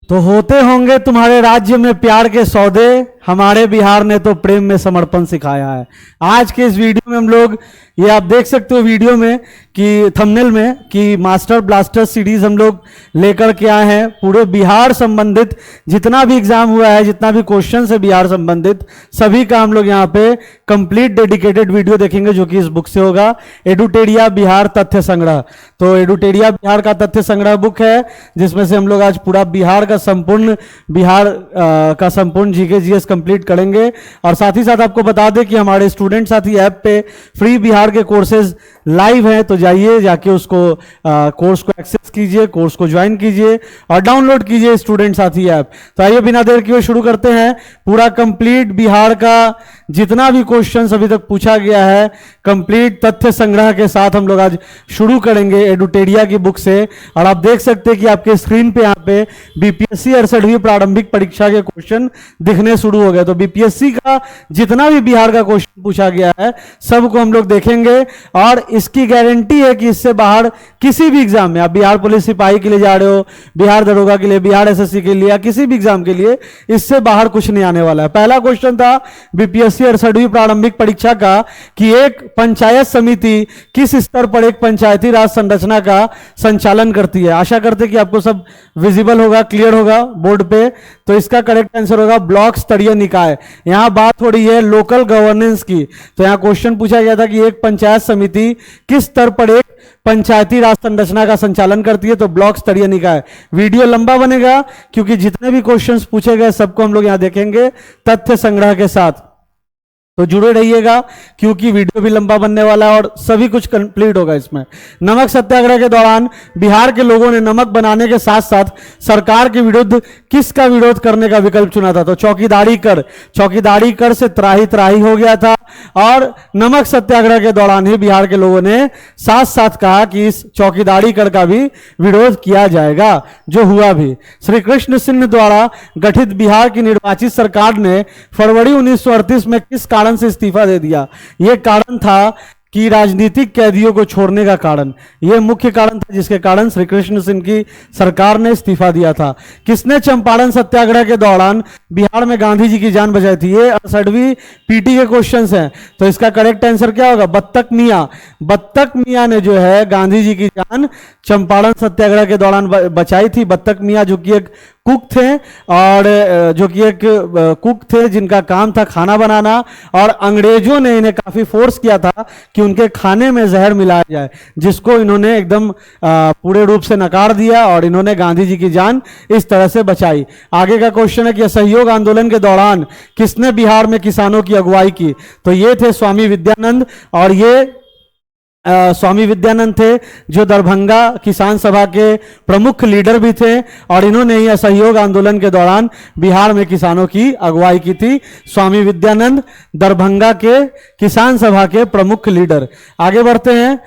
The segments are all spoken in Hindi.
तो होते होंगे तुम्हारे राज्य में प्यार के सौदे, हमारे बिहार ने तो प्रेम में समर्पण सिखाया है। आज के इस वीडियो में हम लोग, ये आप देख सकते हो वीडियो में कि थंबनेल में, कि मास्टर ब्लास्टर सीरीज हम लोग लेकर के आए हैं। पूरे बिहार संबंधित जितना भी एग्जाम हुआ है, जितना भी क्वेश्चन है बिहार संबंधित, सभी का हम लोग यहाँ पे कंप्लीट डेडिकेटेड वीडियो देखेंगे, जो कि इस बुक से होगा, एडुटेरिया बिहार तथ्य संग्रह। तो एडुटेरिया बिहार का तथ्य संग्रह बुक है, जिसमें से हम लोग आज पूरा बिहार का संपूर्ण जीके जीएस कंप्लीट करेंगे। और साथ ही साथ आपको बता दें कि हमारे स्टूडेंट साथी ऐप पे फ्री बिहार के कोर्सेज लाइव हैं, तो जाइए, जाके उसको कोर्स को एक्सेस कीजिए, कोर्स को ज्वाइन कीजिए और डाउनलोड कीजिए स्टूडेंट साथी ऐप। तो आइए बिना देर किए शुरू करते हैं। पूरा कंप्लीट बिहार का जितना भी क्वेश्चन अभी तक पूछा गया है, कंप्लीट तथ्य संग्रह के साथ हम लोग आज शुरू करेंगे एडुटेरिया की बुक से। और आप देख सकते हैं कि आपके स्क्रीन पे यहाँ पे बीपीएससी 68वीं प्रारंभिक परीक्षा के क्वेश्चन दिखने शुरू हो गए। तो बीपीएससी का जितना भी बिहार का क्वेश्चन पूछा गया है, सबको हम लोग देखेंगे। और इसकी गारंटी है कि इससे बाहर किसी भी एग्जाम में, आप बिहार पुलिस सिपाही के लिए जा रहे हो, बिहार दरोगा के लिए, बिहार एसएससी के लिए, या किसी भी एग्जाम के लिए, इससे बाहर कुछ नहीं आने वाला है। पहला क्वेश्चन था बीपीएससी 68वीं प्रारंभिक परीक्षा का कि एक पंचायत समिति किस स्तर पर एक पंचायती राज संरचना का संचालन करती है। आशा करते हैं कि आपको सब विजिबल होगा, क्लियर होगा बोर्ड पे। तो इसका करेक्ट आंसर होगा ब्लॉक स्तरीय निकाय। यहां बात हो रही है लोकल गवर्नेंस की। तो यहां क्वेश्चन पूछा गया था कि एक पंचायत समिति किस स्तर पर एक पंचायती राज संरचना का संचालन करती है, तो ब्लॉक स्तरीय निकाय। वीडियो लंबा बनेगा क्योंकि जितने भी क्वेश्चंस पूछे गए सबको हम लोग यहां देखेंगे तथ्य संग्रह के साथ। तो जुड़े रहिएगा क्योंकि वीडियो भी लंबा बनने वाला है और सभी कुछ कंप्लीट होगा इसमें। नमक सत्याग्रह के दौरान बिहार के लोगों ने नमक बनाने के साथ साथ सरकार के विरुद्ध किसका विरोध करने का विकल्प चुना था? तो चौकीदारी कर से त्राही त्राही हो गया था। और नमक सत्याग्रह के दौरान ही बिहार के लोगों ने साथ साथ कहा कि इस चौकीदारी कर का भी विरोध किया जाएगा, जो हुआ भी। श्री कृष्ण सिंह द्वारा गठित बिहार की निर्वाचित सरकार ने फरवरी 1938 में किस कारण से इस्तीफा दे दिया? यह कारण था कि राजनीतिक कैदियों को छोड़ने का कारण, यह मुख्य कारण था जिसके कारण श्री कृष्ण सिंह की सरकार ने इस्तीफा दिया था। किसने चंपारण सत्याग्रह के दौरान बिहार में गांधी जी की जान बचाई थी? ये 68वीं पीटी के क्वेश्चंस हैं। तो इसका करेक्ट आंसर क्या होगा? बत्तक मियां ने जो है गांधी जी की जान चंपारण सत्याग्रह के दौरान बचाई थी। बत्तक मियां जो कि एक कुक थे, जिनका काम था खाना बनाना, और अंग्रेजों ने इन्हें काफी फोर्स किया था कि उनके खाने में जहर मिलाया जाए, जिसको इन्होंने एकदम पूरे रूप से नकार दिया और इन्होंने गांधी जी की जान इस तरह से बचाई। आगे का क्वेश्चन है कि असहयोग आंदोलन के दौरान किसने बिहार में किसानों की अगुवाई की? तो ये थे स्वामी विद्यानंद। और ये स्वामी विद्यानंद थे जो दरभंगा किसान सभा के प्रमुख लीडर भी थे, और इन्होंने ही असहयोग आंदोलन के दौरान बिहार में किसानों की अगुवाई की थी। स्वामी विद्यानंद दरभंगा के किसान सभा के प्रमुख लीडर। आगे बढ़ते हैं।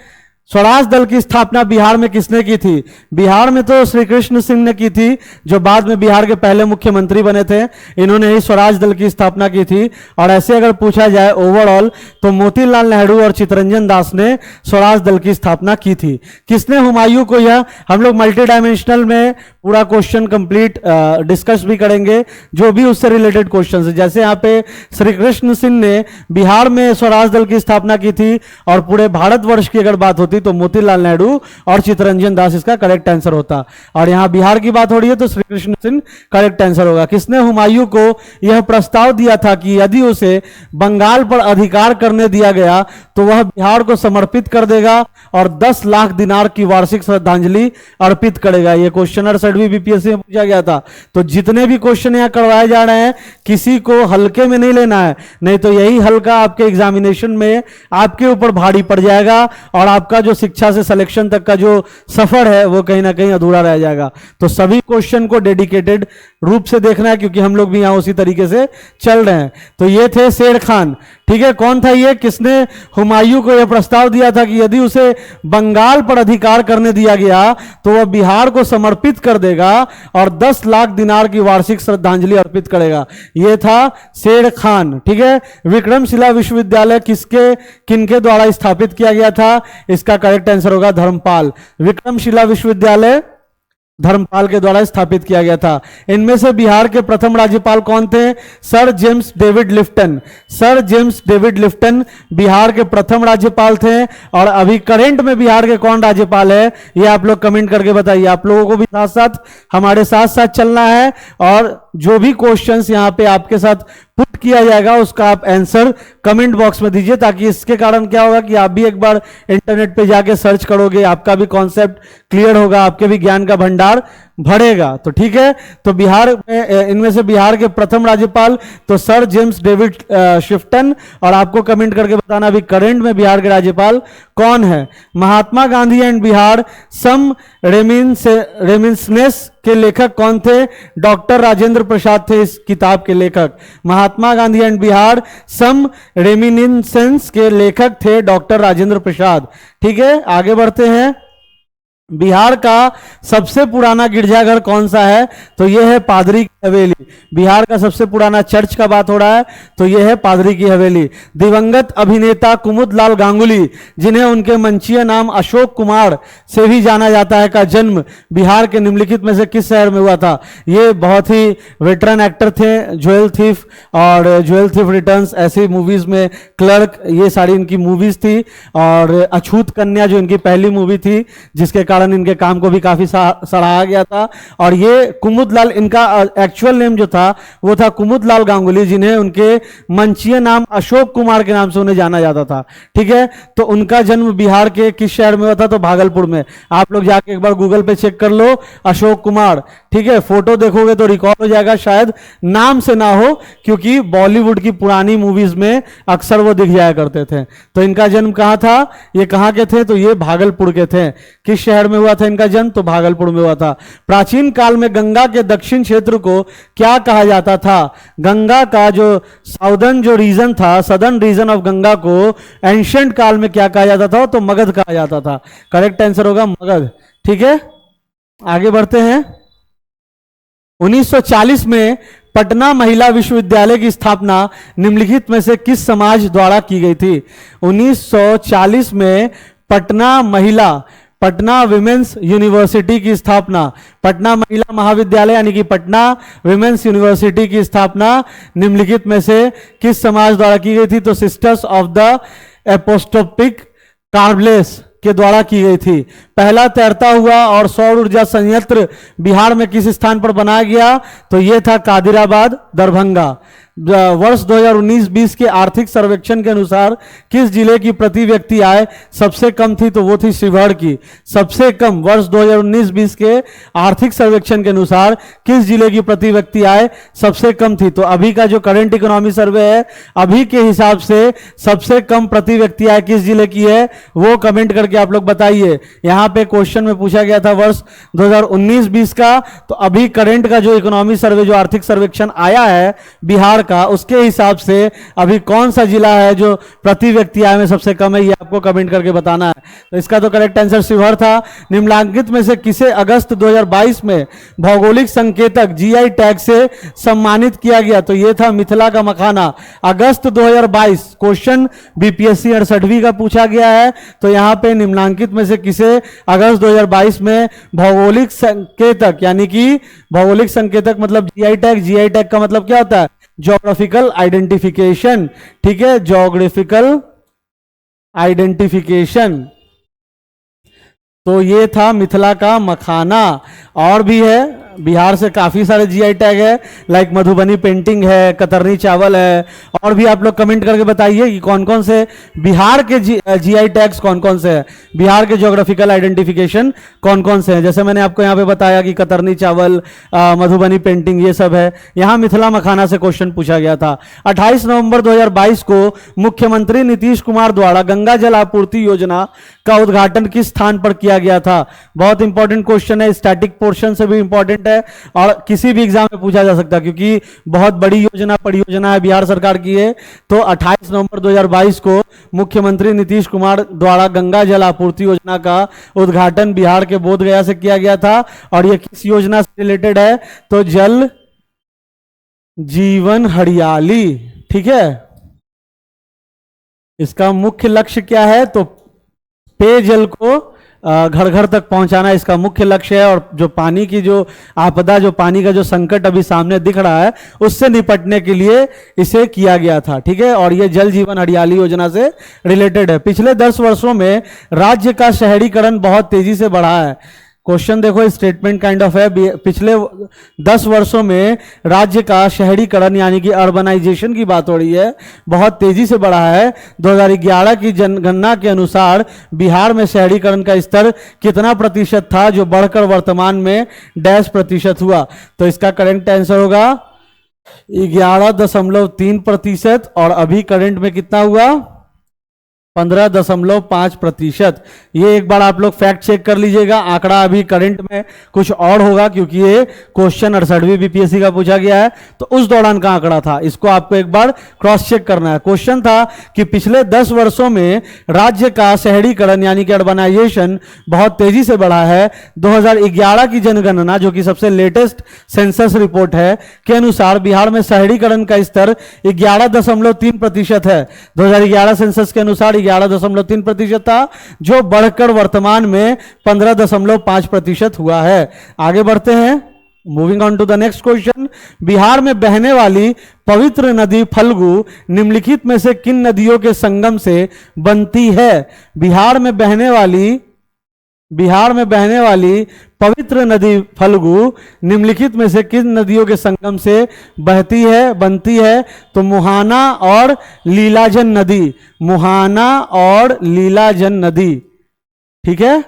स्वराज दल की स्थापना बिहार में किसने की थी? बिहार में तो श्री कृष्ण सिंह ने की थी, जो बाद में बिहार के पहले मुख्यमंत्री बने थे। इन्होंने ही स्वराज दल की स्थापना की थी। और ऐसे अगर पूछा जाए ओवरऑल, तो मोतीलाल नेहरू और चित्तरंजन दास ने स्वराज दल की स्थापना की थी। किसने हुमायूं को, यह हम लोग मल्टी डायमेंशनल में पूरा क्वेश्चन कंप्लीट डिस्कस भी करेंगे, जो भी उससे रिलेटेड क्वेश्चन है। जैसे यहाँ पे श्री कृष्ण सिंह ने बिहार में स्वराज दल की स्थापना की थी, और पूरे भारतवर्ष की अगर बात होती तो मोतीलाल नेहरू और चित्तरंजन दास इसका करेक्ट आंसर होता। और यहां बिहार की बात हो रही है तो श्री कृष्ण सिंह करेक्ट आंसर होगा। किसने हुमायूं को यह प्रस्ताव दिया था कि यदि उसे बंगाल पर अधिकार करने दिया गया तो वह बिहार को समर्पित कर देगा और 10 लाख दिनार की वार्षिक श्रद्धांजलि अर्पित करेगा? यह क्वेश्चन 68वीं बीपीएससी में पूछा गया था। तो जितने भी क्वेश्चन यहां करवाए जा रहे हैं, किसी को हल्के में नहीं लेना है, नहीं तो यही हल्का आपके एग्जामिनेशन में आपके ऊपर भारी पड़ जाएगा और आपका जो शिक्षा से सिलेक्शन तक का जो सफर है वो कहीं ना कहीं अधूरा रह जाएगा। तो सभी क्वेश्चन को डेडिकेटेड रूप से देखना है, क्योंकि हम लोग भी यहां उसी तरीके से चल रहे हैं। तो ये थे शेर खान, ठीक है। कौन था ये? किसने हुमायूं को यह प्रस्ताव दिया था कि यदि उसे बंगाल पर अधिकार करने दिया गया तो वह बिहार को समर्पित कर देगा और 10 लाख दिनार की वार्षिक श्रद्धांजलि अर्पित करेगा? यह था शेर खान, ठीक है। विक्रमशिला विश्वविद्यालय किनके द्वारा स्थापित किया गया था? इसका करेक्ट आंसर होगा धर्मपाल। विक्रमशिला विश्वविद्यालय धर्मपाल के द्वारा स्थापित किया गया था। इनमें से बिहार के प्रथम राज्यपाल कौन थे? Sir James David Lifton. Sir James David Lifton Bihar के प्रथम राज्यपाल थे। और अभी करंट में बिहार के कौन राज्यपाल है, ये आप लोग कमेंट करके बताइए। आप लोगों को भी साथ साथ हमारे साथ साथ चलना है, और जो भी क्वेश्चंस यहाँ पे आपके साथ पुट किया जाएगा उसका आप आंसर कमेंट बॉक्स में दीजिए, ताकि इसके कारण क्या होगा कि आप भी एक बार इंटरनेट पे जाके सर्च करोगे, आपका भी कॉन्सेप्ट क्लियर होगा, आपके भी ज्ञान का भंडार बढ़ेगा। तो ठीक है, तो बिहार में इनमें से बिहार के प्रथम राज्यपाल तो सर जेम्स डेविड शिफ्टन, और आपको कमेंट करके बताना अभी करंट में बिहार के राज्यपाल कौन है। Mahatma Gandhi and Bihar some reminiscences के लेखक कौन थे? डॉक्टर राजेंद्र प्रसाद थे इस किताब के लेखक। Mahatma Gandhi and Bihar some reminiscences के लेखक थे डॉक्टर राजेंद्र प्रसाद। ठीक है, आगे बढ़ते हैं। बिहार का सबसे पुराना गिरजाघर कौन सा है? तो यह है पादरी की हवेली। बिहार का सबसे पुराना चर्च का बात हो रहा है, तो यह है पादरी की हवेली। दिवंगत अभिनेता कुमुदलाल गांगुली, जिन्हें उनके मंचीय नाम अशोक कुमार से भी जाना जाता है, का जन्म बिहार के निम्नलिखित में से किस शहर में हुआ था? ये बहुत ही वेटरन एक्टर थे। ज्वेल थीफ और ज्वेल थीफ रिटर्न्स ऐसी मूवीज में, क्लर्क, ये सारी इनकी मूवीज थी। और अछूत कन्या जो इनकी पहली मूवी थी, जिसके कारण इनके काम को भी काफी सराहा गया था। और ये कुमुदलाल, इनका एक्चुअल नेम जो था वो था कुमुदलाल गांगुली, जिन्हें उनके मंचीय नाम अशोक कुमार के नाम से उन्हें जाना जाता था। ठीक है, तो उनका जन्म बिहार के किस शहर में हुआ था? तो भागलपुर में। आप लोग जाके एक बार गूगल पे चेक कर लो, अशोक कुमार। ठीक है, फोटो देखोगे तो रिकॉल हो जाएगा, शायद नाम से ना हो, क्योंकि बॉलीवुड की पुरानी मूवीज में अक्सर वो दिख जाया करते थे। तो इनका जन्म कहां था? ये कहां के थे? तो ये भागलपुर के थे। किस शहर में हुआ था इनका जन्म? तो भागलपुर में हुआ था। प्राचीन काल में गंगा के दक्षिण क्षेत्र को क्या कहा जाता था? गंगा का जो साउदर्न जो रीजन था, सदर्न रीजन ऑफ गंगा को एंशिएंट काल में क्या कहा जाता था? तो मगध कहा जाता था। करेक्ट आंसर होगा मगध। ठीक है, आगे बढ़ते हैं। 1940 में पटना महिला विश्वविद्यालय की स्थापना निम्नलिखित में से किस समाज द्वारा की गई थी? 1940 में पटना विमेंस यूनिवर्सिटी की स्थापना, पटना महिला महाविद्यालय यानी कि पटना विमेंस यूनिवर्सिटी की स्थापना निम्नलिखित में से किस समाज द्वारा की गई थी? तो सिस्टर्स ऑफ द एपोस्टोपिक कार्बलेस के द्वारा की गई थी। पहला तैरता हुआ और सौर ऊर्जा संयंत्र बिहार में किस स्थान पर बनाया गया? तो यह था कादिराबाद, दरभंगा। वर्ष 2019-20 के आर्थिक सर्वेक्षण के अनुसार किस जिले की प्रति व्यक्ति आय सबसे कम थी? तो वो थी शिवहर की। सबसे कम वर्ष 2019-20 के आर्थिक सर्वेक्षण के अनुसार किस जिले की प्रति व्यक्ति आय सबसे कम थी? तो अभी का जो करंट इकोनॉमी सर्वे है, अभी के हिसाब से सबसे कम प्रति व्यक्ति आय किस जिले की है, वो कमेंट करके आप लोग बताइए। यहां पे क्वेश्चन में पूछा गया था वर्ष 2019-20 का, तो अभी करंट का जो इकोनॉमी सर्वे, जो आर्थिक सर्वेक्षण आया है बिहार का, उसके हिसाब से अभी कौन सा जिला है जो प्रति व्यक्ति आय में सबसे कम है, ये आपको कमेंट करके बताना है। तो इसका तो करेक्ट आंसर शिवहर था। निम्नलिखित में से किसे अगस्त 2022 में भौगोलिक संकेतक जीआई टैग से सम्मानित किया गया? तो यह था मिथिला का मखाना। अगस्त 2022 क्वेश्चन बीपीएससी 68वीं का पूछा गया है। तो यहां पे निम्नलिखित में से किसे अगस्त 2022 में भौगोलिक संकेतक, यानी कि भौगोलिक संकेतक मतलब जीआई टैग, जीआई टैग का मतलब क्या होता है? Geographical identification. ठीक है, ज्योग्राफिकल आइडेंटिफिकेशन। तो ये था मिथिला का मखाना। और भी है, बिहार से काफी सारे जीआई टैग है, लाइक मधुबनी पेंटिंग है, कतरनी चावल है। और भी आप लोग कमेंट करके बताइए कि कौन कौन से बिहार के जीआई टैग्स कौन कौन से हैं, बिहार के ज्योग्राफिकल आइडेंटिफिकेशन कौन कौन से हैं। जैसे मैंने आपको यहाँ पे बताया कि कतरनी चावल, मधुबनी पेंटिंग, ये सब है। यहाँ मिथिला मखाना से क्वेश्चन पूछा गया था। 28 नवंबर 2022 को मुख्यमंत्री नीतीश कुमार द्वारा गंगा जल आपूर्ति योजना का उद्घाटन किस स्थान पर किया गया था? बहुत इंपॉर्टेंट क्वेश्चन है, स्टैटिक पोर्शन से भी इंपॉर्टेंट है और किसी भी एग्जाम में पूछा जा सकता है, क्योंकि बहुत बड़ी योजना, परियोजना है, बिहार सरकार की है। तो 28 नवंबर 2022 को मुख्यमंत्री नीतीश कुमार द्वारा गंगा जल आपूर्ति योजना का उद्घाटन बिहार के बोधगया से किया गया था। और यह किस योजना से रिलेटेड है? तो जल जीवन हरियाली। ठीक है, इसका मुख्य लक्ष्य क्या है? तो पेयजल को घर घर तक पहुंचाना इसका मुख्य लक्ष्य है। और जो पानी की जो आपदा, जो पानी का जो संकट अभी सामने दिख रहा है, उससे निपटने के लिए इसे किया गया था। ठीक है, और ये जल जीवन हरियाली योजना से रिलेटेड है। पिछले 10 वर्षों में राज्य का शहरीकरण बहुत तेजी से बढ़ा है। क्वेश्चन देखो, स्टेटमेंट काइंड ऑफ है। पिछले 10 वर्षों में राज्य का शहरीकरण यानी कि अर्बनाइजेशन की बात हो रही है, बहुत तेजी से बढ़ा है। 2011 की जनगणना के अनुसार बिहार में शहरीकरण का स्तर कितना प्रतिशत था, जो बढ़कर वर्तमान में %% हुआ। तो इसका करेक्ट आंसर होगा 11.3%। और अभी करंट में कितना हुआ, 15.5%। ये एक बार आप लोग फैक्ट चेक कर लीजिएगा। आंकड़ा अभी करंट में कुछ और होगा, क्योंकि ये क्वेश्चन 68वीं बीपीएससी का पूछा गया है, तो उस दौरान का आंकड़ा था। इसको आपको एक बार क्रॉस चेक करना है। क्वेश्चन था कि पिछले 10 वर्षों में राज्य का शहरीकरण यानी कि अर्बनाइजेशन बहुत तेजी से बढ़ा है। 2011 की जनगणना, जो कि सबसे लेटेस्ट सेंसस रिपोर्ट है, के अनुसार बिहार में शहरीकरण का स्तर 11.3% है। 2011 सेंसस के अनुसार 11.3% था, जो बढ़कर वर्तमान में 15.5% हुआ है। आगे बढ़ते हैं, moving on to the next question. Bihar में बहने वाली पवित्र नदी फल्गु निम्नलिखित में से किन नदियों के संगम से बनती है? बिहार में बहने वाली पवित्र नदी फल्गु निम्नलिखित में से किन नदियों के संगम से बनती है? तो मुहाना और लीलाजन नदी, मुहाना और लीलाजन नदी। ठीक है,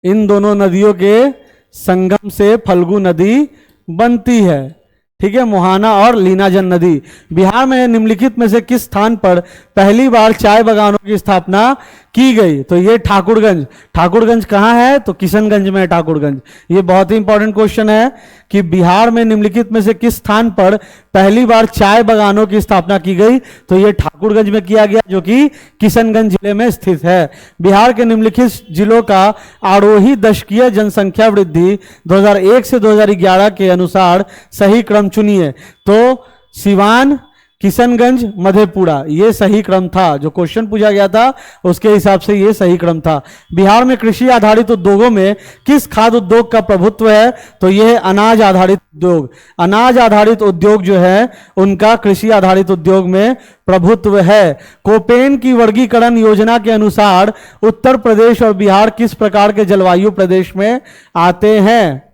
इन दोनों नदियों के संगम से फल्गु नदी बनती है। ठीक है, मुहाना और लीलाजन नदी। बिहार में निम्नलिखित में से किस स्थान पर पहली बार चाय बागानों की स्थापना की गई? तो ये ठाकुरगंज कहाँ है? तो किशनगंज में है ठाकुरगंज। ये बहुत ही इंपॉर्टेंट क्वेश्चन है कि बिहार में निम्नलिखित में से किस स्थान पर पहली बार चाय बागानों की स्थापना की गई? तो ये ठाकुरगंज में किया गया, जो कि किशनगंज जिले में स्थित है। बिहार के निम्नलिखित जिलों का आरोही दशकीय जनसंख्या वृद्धि 2001 से 2011 के अनुसार सही क्रम चुनिए। तो सिवान, किशनगंज, मधेपुरा, ये सही क्रम था। जो क्वेश्चन पूछा गया था उसके हिसाब से ये सही क्रम था। बिहार में कृषि आधारित उद्योगों में किस खाद्य उद्योग का प्रभुत्व है? तो ये है अनाज आधारित उद्योग। अनाज आधारित उद्योग जो है उनका कृषि आधारित उद्योग में प्रभुत्व है। कोपेन की वर्गीकरण योजना के अनुसार उत्तर प्रदेश और बिहार किस प्रकार के जलवायु प्रदेश में आते हैं?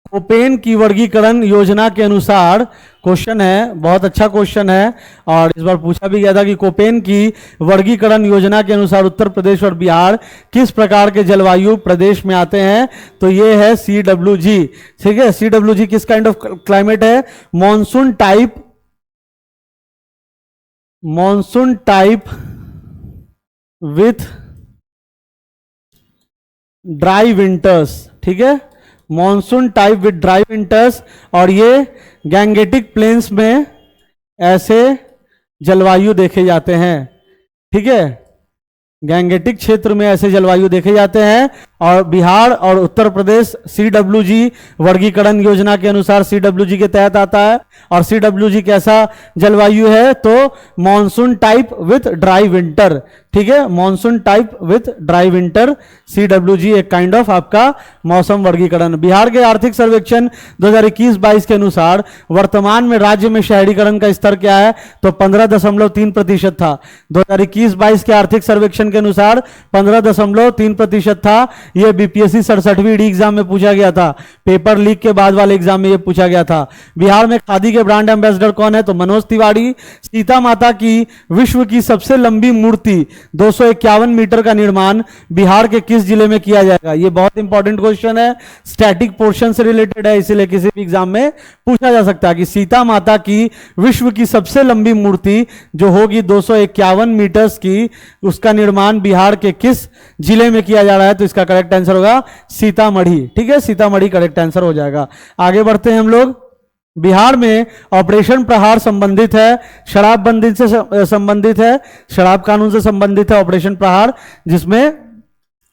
कोपेन की वर्गीकरण योजना के अनुसार, क्वेश्चन है, बहुत अच्छा क्वेश्चन है और इस बार पूछा भी गया था कि कोपेन की वर्गीकरण योजना के अनुसार उत्तर प्रदेश और बिहार किस प्रकार के जलवायु प्रदेश में आते हैं? तो ये है CWG। ठीक है, CWG किस काइंड ऑफ क्लाइमेट है? Monsoon type with dry winters. ठीक है, monsoon type with dry winters. और ये गैंगेटिक प्लेन्स में ऐसे जलवायु देखे जाते हैं। ठीक है, गैंगेटिक क्षेत्र में ऐसे जलवायु देखे जाते हैं। और बिहार और उत्तर प्रदेश CWG वर्गीकरण योजना के अनुसार CWG के तहत आता है। और CWG कैसा जलवायु है? तो monsoon type with dry winter. ठीक है, monsoon type with dry winter, CWG एक काइंड ऑफ आपका मौसम वर्गीकरण। बिहार के आर्थिक सर्वेक्षण 2021-22 के अनुसार वर्तमान में राज्य में शहरीकरण का स्तर क्या है? तो 15.3% था। 2021-22 के आर्थिक सर्वेक्षण के अनुसार 15.3% था। यह बीपीएससी 67वीं डी एग्जाम में पूछा गया था। पेपर लीक के बाद वाले एग्जाम में यह पूछा गया था। बिहार में खादी के ब्रांड एम्बेसडर कौन है? तो मनोज तिवारी। सीता माता की विश्व की सबसे लंबी मूर्ति 251 मीटर का निर्माण बिहार के किस जिले में किया जाएगा? यह बहुत इंपॉर्टेंट क्वेश्चन है, स्टैटिक पोर्शन से रिलेटेड है, इसीलिए किसी भी एग्जाम में पूछा जा सकता है कि सीता माता की विश्व की सबसे लंबी मूर्ति जो होगी 251 मीटर्स की, उसका निर्माण बिहार के किस जिले में किया जा रहा है? तो इसका करेक्ट आंसर होगा सीतामढ़ी। ठीक है, सीतामढ़ी करेक्ट आंसर हो जाएगा। आगे बढ़ते हैं हम लोग। बिहार में ऑपरेशन प्रहार संबंधित है, शराबबंदी से संबंधित है, शराब कानून से संबंधित है ऑपरेशन प्रहार, जिसमें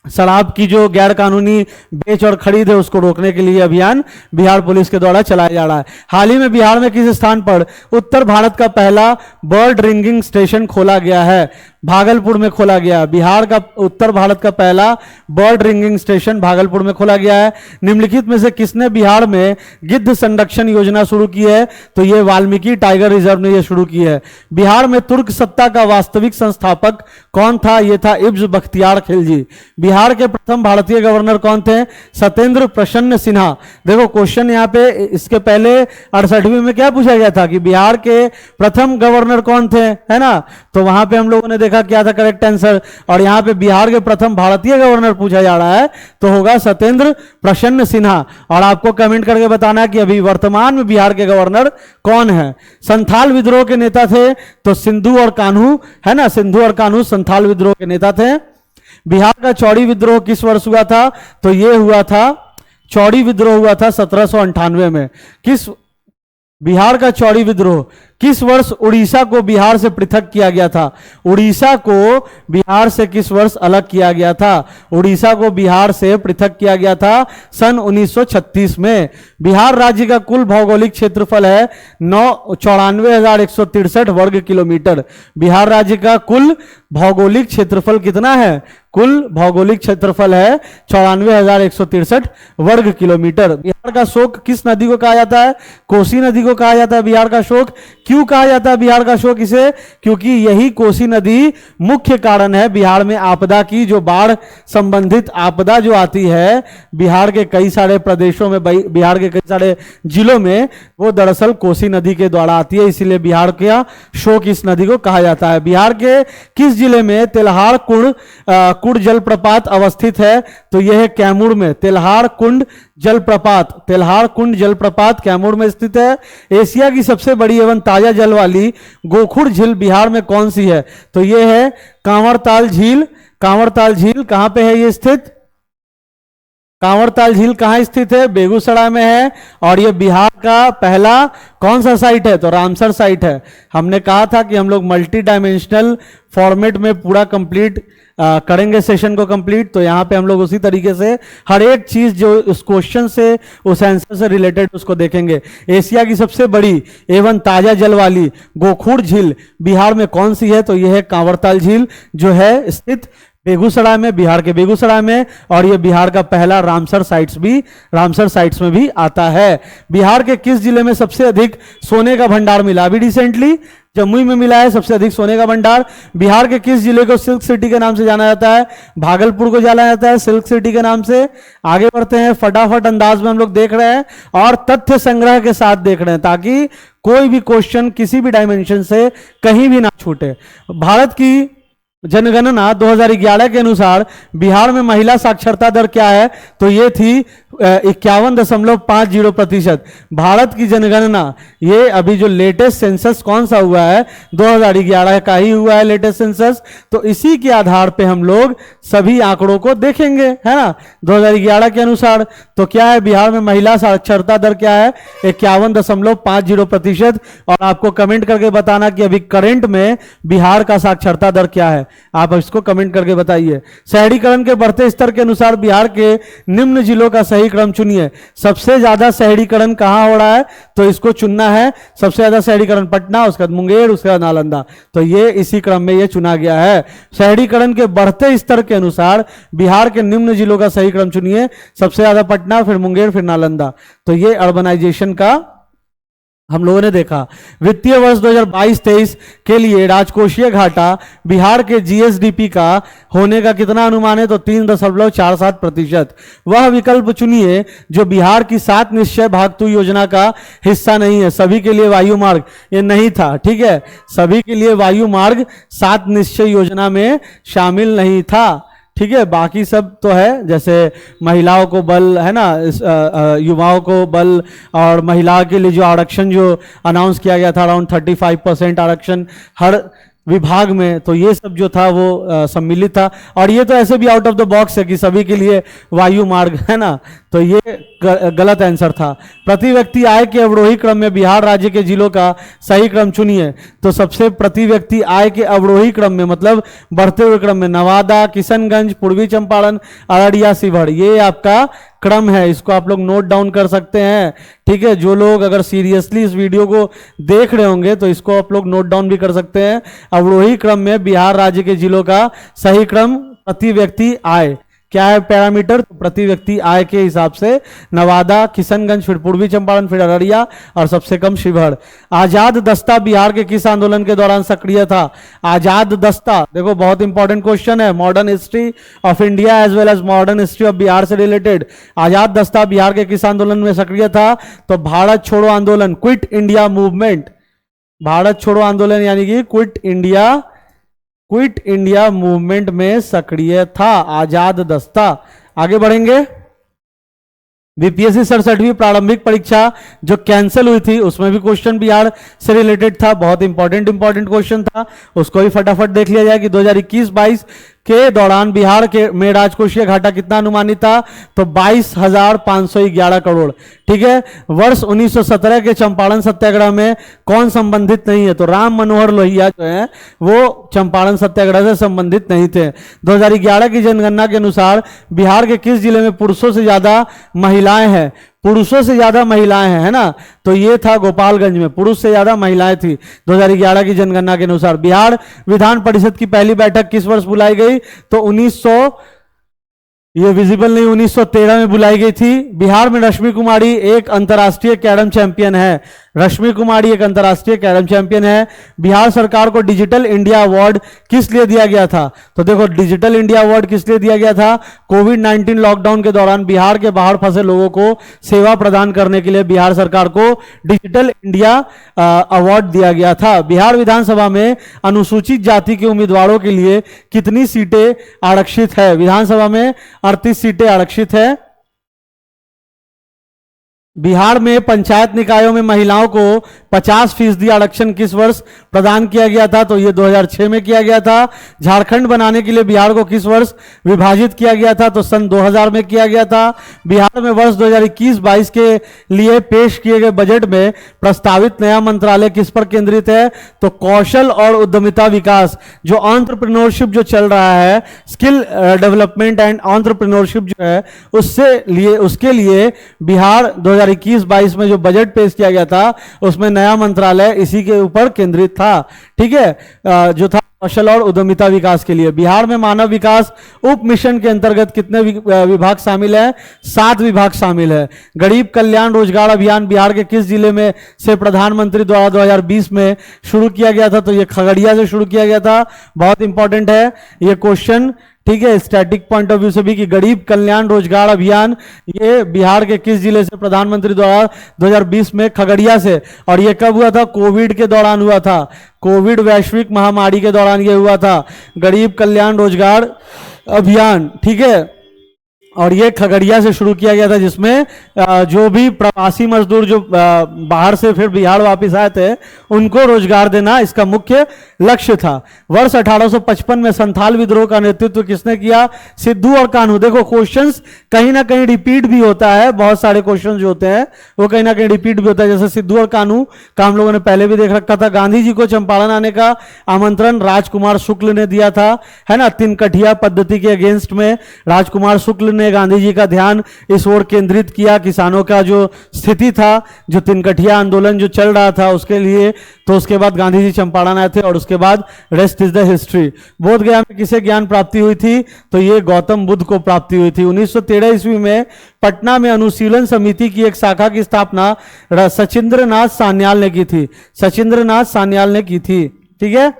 शराब की जो गैर कानूनी बेच और खरीद है उसको रोकने के लिए अभियान बिहार पुलिस के द्वारा चलाया जा रहा है। हाल ही में बिहार में किस स्थान पर उत्तर भारत का पहला बर्ड रिंगिंग स्टेशन खोला गया है? भागलपुर में खोला गया। बिहार का उत्तर भारत का पहला बर्ड रिंगिंग स्टेशन भागलपुर में खोला गया है। निम्नलिखित में से किसने बिहार में गिद्ध संरक्षण योजना शुरू की है? तो ये वाल्मीकि टाइगर रिजर्व ने ये शुरू की है। बिहार में तुर्क सत्ता का वास्तविक संस्थापक कौन था? ये था इब्न बख्तियार खिलजी। बिहार के प्रथम भारतीय गवर्नर कौन थे? सत्येंद्र प्रसन्न सिन्हा। देखो क्वेश्चन यहाँ पे इसके पहले 68वीं में क्या पूछा गया था कि बिहार के प्रथम गवर्नर कौन थे, है ना? तो वहां पे हम लोगों ने देखा क्या था करेक्ट आंसर, और यहाँ पे बिहार के प्रथम भारतीय गवर्नर पूछा जा रहा है तो होगा सत्येंद्र प्रसन्न सिन्हा। और आपको कमेंट करके बताना है कि अभी वर्तमान में बिहार के गवर्नर कौन है। संथाल विद्रोह के नेता थे तो सिंधु और कान्हू, है ना? सिंधु और कान्हू संथाल विद्रोह के नेता थे। बिहार का चौड़ी विद्रोह किस वर्ष हुआ था? तो ये हुआ था, चौड़ी विद्रोह हुआ था 1798 में। किस बिहार का चौड़ी विद्रोह किस वर्ष उड़ीसा को बिहार से पृथक किया गया था? उड़ीसा को बिहार से किस वर्ष अलग किया गया था? उड़ीसा को बिहार से पृथक किया गया था सन 1936 में। बिहार राज्य का कुल भौगोलिक क्षेत्रफल है 94,163 वर्ग किलोमीटर। बिहार राज्य का कुल भौगोलिक क्षेत्रफल कितना है? कुल भौगोलिक क्षेत्रफल है 94,163 वर्ग किलोमीटर। बिहार का शोक किस नदी को कहा जाता है? कोसी नदी को कहा जाता है बिहार का शोक। क्यों कहा जाता है बिहार का शोक इसे? क्योंकि यही कोसी नदी मुख्य कारण है बिहार में आपदा की। जो बाढ़ संबंधित आपदा जो आती है बिहार के कई सारे प्रदेशों में, बिहार के कई सारे जिलों में, वो दरअसल कोसी नदी के द्वारा आती है। इसीलिए बिहार का शोक इस नदी को कहा जाता है। बिहार के किस जिले में तेल्हार कुंड जलप्रपात अवस्थित है? तो यह है कैमूर में। तेल्हार कुंड जलप्रपात कैमूर में स्थित है। एशिया की सबसे बड़ी एवं ताजा जल वाली गोखुर झील बिहार में कौन सी है? तो यह है कांवरताल झील। कांवरताल झील कहां पे है ये स्थित? कांवरताल झील कहां स्थित है? बेगूसराय में है। और ये बिहार का पहला कौन सा साइट है? तो रामसर साइट है। हमने कहा था कि हम लोग मल्टी डायमेंशनल फॉर्मेट में पूरा कंप्लीट करेंगे सेशन को कंप्लीट। तो यहाँ पे हम लोग उसी तरीके से हर एक चीज जो उस क्वेश्चन से, उस आंसर से रिलेटेड उसको देखेंगे। एशिया की सबसे बड़ी एवं ताजा जल वाली गोखुर झील बिहार में कौन सी है? तो यह है कांवरताल झील, जो है स्थित बेगूसराय में, बिहार के बेगूसराय में। और ये बिहार का पहला रामसर साइट्स में भी आता है। बिहार के किस जिले में सबसे अधिक सोने का भंडार मिला? अभी रिसेंटली जमुई में मिला है सबसे अधिक सोने का भंडार। बिहार के किस जिले को सिल्क सिटी के नाम से जाना जाता है? भागलपुर को जाना जाता है सिल्क सिटी के नाम से। आगे बढ़ते हैं, फटाफट अंदाज में हम लोग देख रहे हैं और तथ्य संग्रह के साथ देख रहे हैं ताकि कोई भी क्वेश्चन किसी भी डायमेंशन से कहीं भी ना छूटे। भारत की जनगणना 2011 के अनुसार बिहार में महिला साक्षरता दर क्या है? तो ये थी 51.50%। भारत की जनगणना, ये अभी जो लेटेस्ट सेंसस कौन सा हुआ है? 2011 का ही हुआ है लेटेस्ट सेंसस। तो इसी के आधार पे हम लोग सभी आंकड़ों को देखेंगे, है ना? 2011 के अनुसार तो क्या है बिहार में महिला साक्षरता दर क्या है? 51.50%। और आपको कमेंट करके बताना कि अभी करंट में बिहार का साक्षरता दर क्या है, आप इसको कमेंट करके बताइए। शहरीकरण के बढ़ते स्तर के अनुसार बिहार के निम्न जिलों का सही क्रम चुनिए। सबसे ज्यादा शहरीकरण कहां हो रहा है? तो इसको चुनना है। सबसे ज्यादा शहरीकरण पटना, उसके बाद मुंगेर, उसके बाद नालंदा। तो ये इसी क्रम में ये चुना गया है। शहरीकरण के बढ़ते स्तर के अनुसार बिहार के निम्न जिलों का सही क्रम चुनिए। सबसे ज्यादा पटना, फिर मुंगेर, फिर नालंदा। तो ये अर्बनाइजेशन का हम लोगों ने देखा। वित्तीय वर्ष 2022-23 के लिए राजकोषीय घाटा बिहार के जीएसडीपी का होने का कितना अनुमान है? तो 3.47%। वह विकल्प चुनिए जो बिहार की 7 निश्चय भागतु योजना का हिस्सा नहीं है। सभी के लिए वायु मार्ग ये नहीं था, ठीक है? सभी के लिए वायु मार्ग 7 निश्चय योजना में शामिल नहीं था, ठीक है? बाकी सब तो है, जैसे महिलाओं को बल, है ना, युवाओं को बल, और महिलाओं के लिए जो आरक्षण जो अनाउंस किया गया था अराउंड 35% आरक्षण हर विभाग में, तो ये सब जो था वो सम्मिलित था। और ये तो ऐसे भी आउट ऑफ द बॉक्स है कि सभी के लिए वायु मार्ग, है ना? तो ये गलत आंसर था। प्रति व्यक्ति आय के अवरोही क्रम में बिहार राज्य के जिलों का सही क्रम चुनिए। तो सबसे प्रति व्यक्ति आय के अवरोही क्रम में मतलब बढ़ते हुए क्रम में नवादा, किशनगंज, पूर्वी चंपारण, अररिया, शिवहर, ये आपका क्रम है। इसको आप लोग नोट डाउन कर सकते हैं। ठीक है, जो लोग अगर सीरियसली इस वीडियो को देख रहे होंगे तो इसको आप लोग नोट डाउन भी कर सकते हैं। अवरोही क्रम में बिहार राज्य के जिलों का सही क्रम प्रति व्यक्ति आय क्या है पैरामीटर, तो प्रति व्यक्ति आय के हिसाब से नवादा, किशनगंज, फिर पूर्वी चंपारण, फिर अररिया और सबसे कम शिवहर। आजाद दस्ता बिहार के किस आंदोलन के दौरान सक्रिय था? आजाद दस्ता, देखो बहुत इंपॉर्टेंट क्वेश्चन है, modern history of India as well as modern history of Bihar से रिलेटेड। आजाद दस्ता बिहार के किस आंदोलन में सक्रिय था? तो भारत छोड़ो आंदोलन, क्विट इंडिया मूवमेंट। भारत छोड़ो आंदोलन यानी कि क्विट इंडिया मूवमेंट में सक्रिय था आजाद दस्ता। आगे बढ़ेंगे। बीपीएससी 67वीं प्रारंभिक परीक्षा जो कैंसिल हुई थी उसमें भी क्वेश्चन बिहार से रिलेटेड था, बहुत इंपॉर्टेंट क्वेश्चन था, उसको भी फटाफट देख लिया जाए कि 2021-22 के दौरान बिहार के में राजकोषीय घाटा कितना अनुमानित था? तो 22,511 करोड़। ठीक है, वर्ष 1917 के चंपारण सत्याग्रह में कौन संबंधित नहीं है? तो राम मनोहर लोहिया जो है वो चंपारण सत्याग्रह से संबंधित नहीं थे। 2011 की जनगणना के अनुसार बिहार के किस जिले में पुरुषों से ज्यादा महिलाएं हैं? पुरुषों से ज्यादा महिलाएं हैं, है ना? तो ये था गोपालगंज में, पुरुष से ज्यादा महिलाएं थी 2011 की जनगणना के अनुसार। बिहार विधान परिषद की पहली बैठक किस वर्ष बुलाई गई? तो 1913 में बुलाई गई थी। बिहार में रश्मि कुमारी एक अंतर्राष्ट्रीय कैरम चैंपियन है। रश्मि कुमारी एक अंतर्राष्ट्रीय कैरम चैंपियन है। बिहार सरकार को डिजिटल इंडिया अवार्ड किस लिए दिया गया था? तो देखो डिजिटल इंडिया अवार्ड किस लिए दिया गया था? कोविड-19 लॉकडाउन के दौरान बिहार के बाहर फंसे लोगों को सेवा प्रदान करने के लिए बिहार सरकार को डिजिटल इंडिया अवार्ड दिया गया था। बिहार विधानसभा में अनुसूचित जाति के उम्मीदवारों के लिए कितनी सीटें आरक्षित है? विधानसभा में 38 सीटें आरक्षित है। बिहार में पंचायत निकायों में महिलाओं को 50% आरक्षण किस वर्ष प्रदान किया गया था? तो ये 2006 में किया गया था। झारखंड बनाने के लिए बिहार को किस वर्ष विभाजित किया गया था? तो सन 2000 में किया गया था। बिहार में वर्ष 2021-22 के लिए पेश किए गए बजट में प्रस्तावित नया मंत्रालय किस पर केंद्रित है? तो कौशल और उद्यमिता विकास, जो एंटरप्रेन्योरशिप जो चल रहा है, स्किल डेवलपमेंट एंड एंटरप्रेन्योरशिप जो है उसके लिए बिहार 2021-22 में जो बजट पेश किया गया था उसमें नया मंत्रालय इसी के ऊपर केंद्रित था। ठीक है, जो था कौशल और उद्यमिता विकास के लिए। बिहार में मानव विकास उप मिशन के अंतर्गत कितने विभाग शामिल है? 7 विभाग शामिल है। गरीब कल्याण रोजगार अभियान बिहार के किस जिले में से प्रधानमंत्री द्वारा 2020 में शुरू किया गया था? तो ये खगड़िया से शुरू किया गया था। बहुत इंपॉर्टेंट है ये क्वेश्चन, ठीक है, स्टैटिक पॉइंट ऑफ व्यू से भी, कि गरीब कल्याण रोजगार अभियान ये बिहार के किस जिले से प्रधानमंत्री द्वारा 2020 में? खगड़िया से। और ये कब हुआ था? कोविड के दौरान हुआ था। कोविड वैश्विक महामारी के दौरान ये हुआ था, गरीब कल्याण रोजगार अभियान। ठीक है, और ये खगड़िया से शुरू किया गया था, जिसमें जो भी प्रवासी मजदूर जो बाहर से फिर बिहार वापस आए थे उनको रोजगार देना इसका मुख्य लक्ष्य था। वर्ष 1855 में संथाल विद्रोह का नेतृत्व किसने किया? सिद्धू और कान्हू। देखो क्वेश्चंस कहीं ना कहीं रिपीट भी होता है, बहुत सारे क्वेश्चंस जो होते हैं वो कहीं ना कहीं रिपीट भी होता है। जैसे सिद्धू और कान्हू का हम लोगों ने पहले भी देख रखा था। गांधी जी को चंपारण आने का आमंत्रण राजकुमार शुक्ल ने दिया था, है ना? तिनकठिया पद्धति के अगेंस्ट में राजकुमार शुक्ल ने गांधी जी का ध्यान इस ओर केंद्रित किया, किसानों का जो स्थिति था, जो तिनकठिया आंदोलन जो चल रहा था उसके लिए। तो उसके बाद गांधी जी चंपारण आए थे और उसके बाद रेस्ट इज द हिस्ट्री। बोध गया में किसे ज्ञान प्राप्ति हुई थी? तो ये गौतम बुद्ध को प्राप्ति हुई थी। 1913 ईस्वी में पटना में अनुशीलन समिति की एक शाखा की स्थापना सचिंद्र नाथ सान्याल ने की थी। सचिंद्र नाथ सान्याल ने की थी। ठीक है,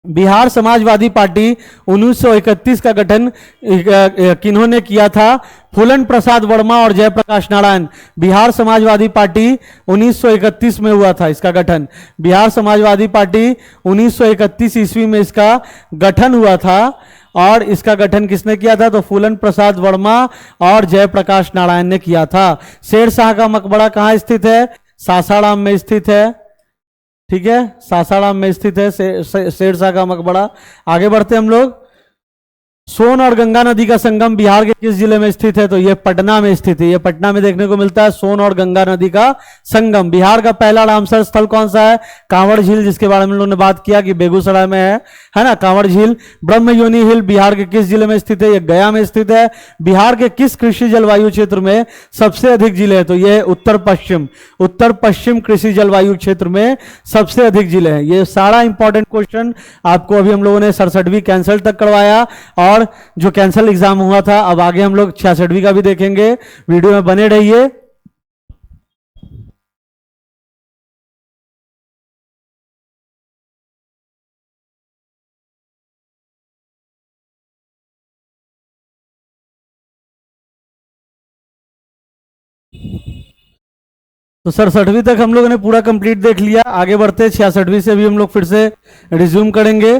बिहार समाजवादी पार्टी 1931 का गठन किन्होंने किया था? फूलन प्रसाद वर्मा और जयप्रकाश नारायण। बिहार समाजवादी पार्टी 1931 में हुआ था इसका गठन। बिहार समाजवादी पार्टी 1931 ईस्वी में इसका गठन हुआ था। और इसका गठन किसने किया था? तो फूलन प्रसाद वर्मा और जयप्रकाश नारायण ने किया था। शेरशाह का मकबरा कहाँ स्थित है? सासाराम में स्थित है। ठीक है, सासाराम में स्थित है शेरशाह का मकबरा। आगे बढ़ते हम लोग। सोन और गंगा नदी का संगम बिहार के किस जिले में स्थित है? तो ये पटना में स्थित है। ये पटना में देखने को मिलता है सोन और गंगा नदी का संगम। बिहार का पहला रामसर स्थल कौन सा है? कांवड़ झील, जिसके बारे में लोगों ने बात किया कि बेगूसराय में है ना, कांवड़ झील। ब्रह्मयोनी हिल बिहार के किस जिले में स्थित है? ये गया में स्थित है। बिहार के किस कृषि जलवायु क्षेत्र में सबसे अधिक जिले हैं? तो ये उत्तर पश्चिम कृषि जलवायु क्षेत्र में सबसे अधिक जिले हैं। ये सारा इंपॉर्टेंट क्वेश्चन आपको अभी हम लोगों ने 67वीं कैंसल तक करवाया, और जो कैंसल एग्जाम हुआ था, अब आगे हम लोग 66वीं का भी देखेंगे। वीडियो में बने रहिए। तो 67वीं तक हम लोगों ने पूरा कंप्लीट देख लिया। आगे बढ़ते 66वीं से भी हम लोग फिर से रिज्यूम करेंगे।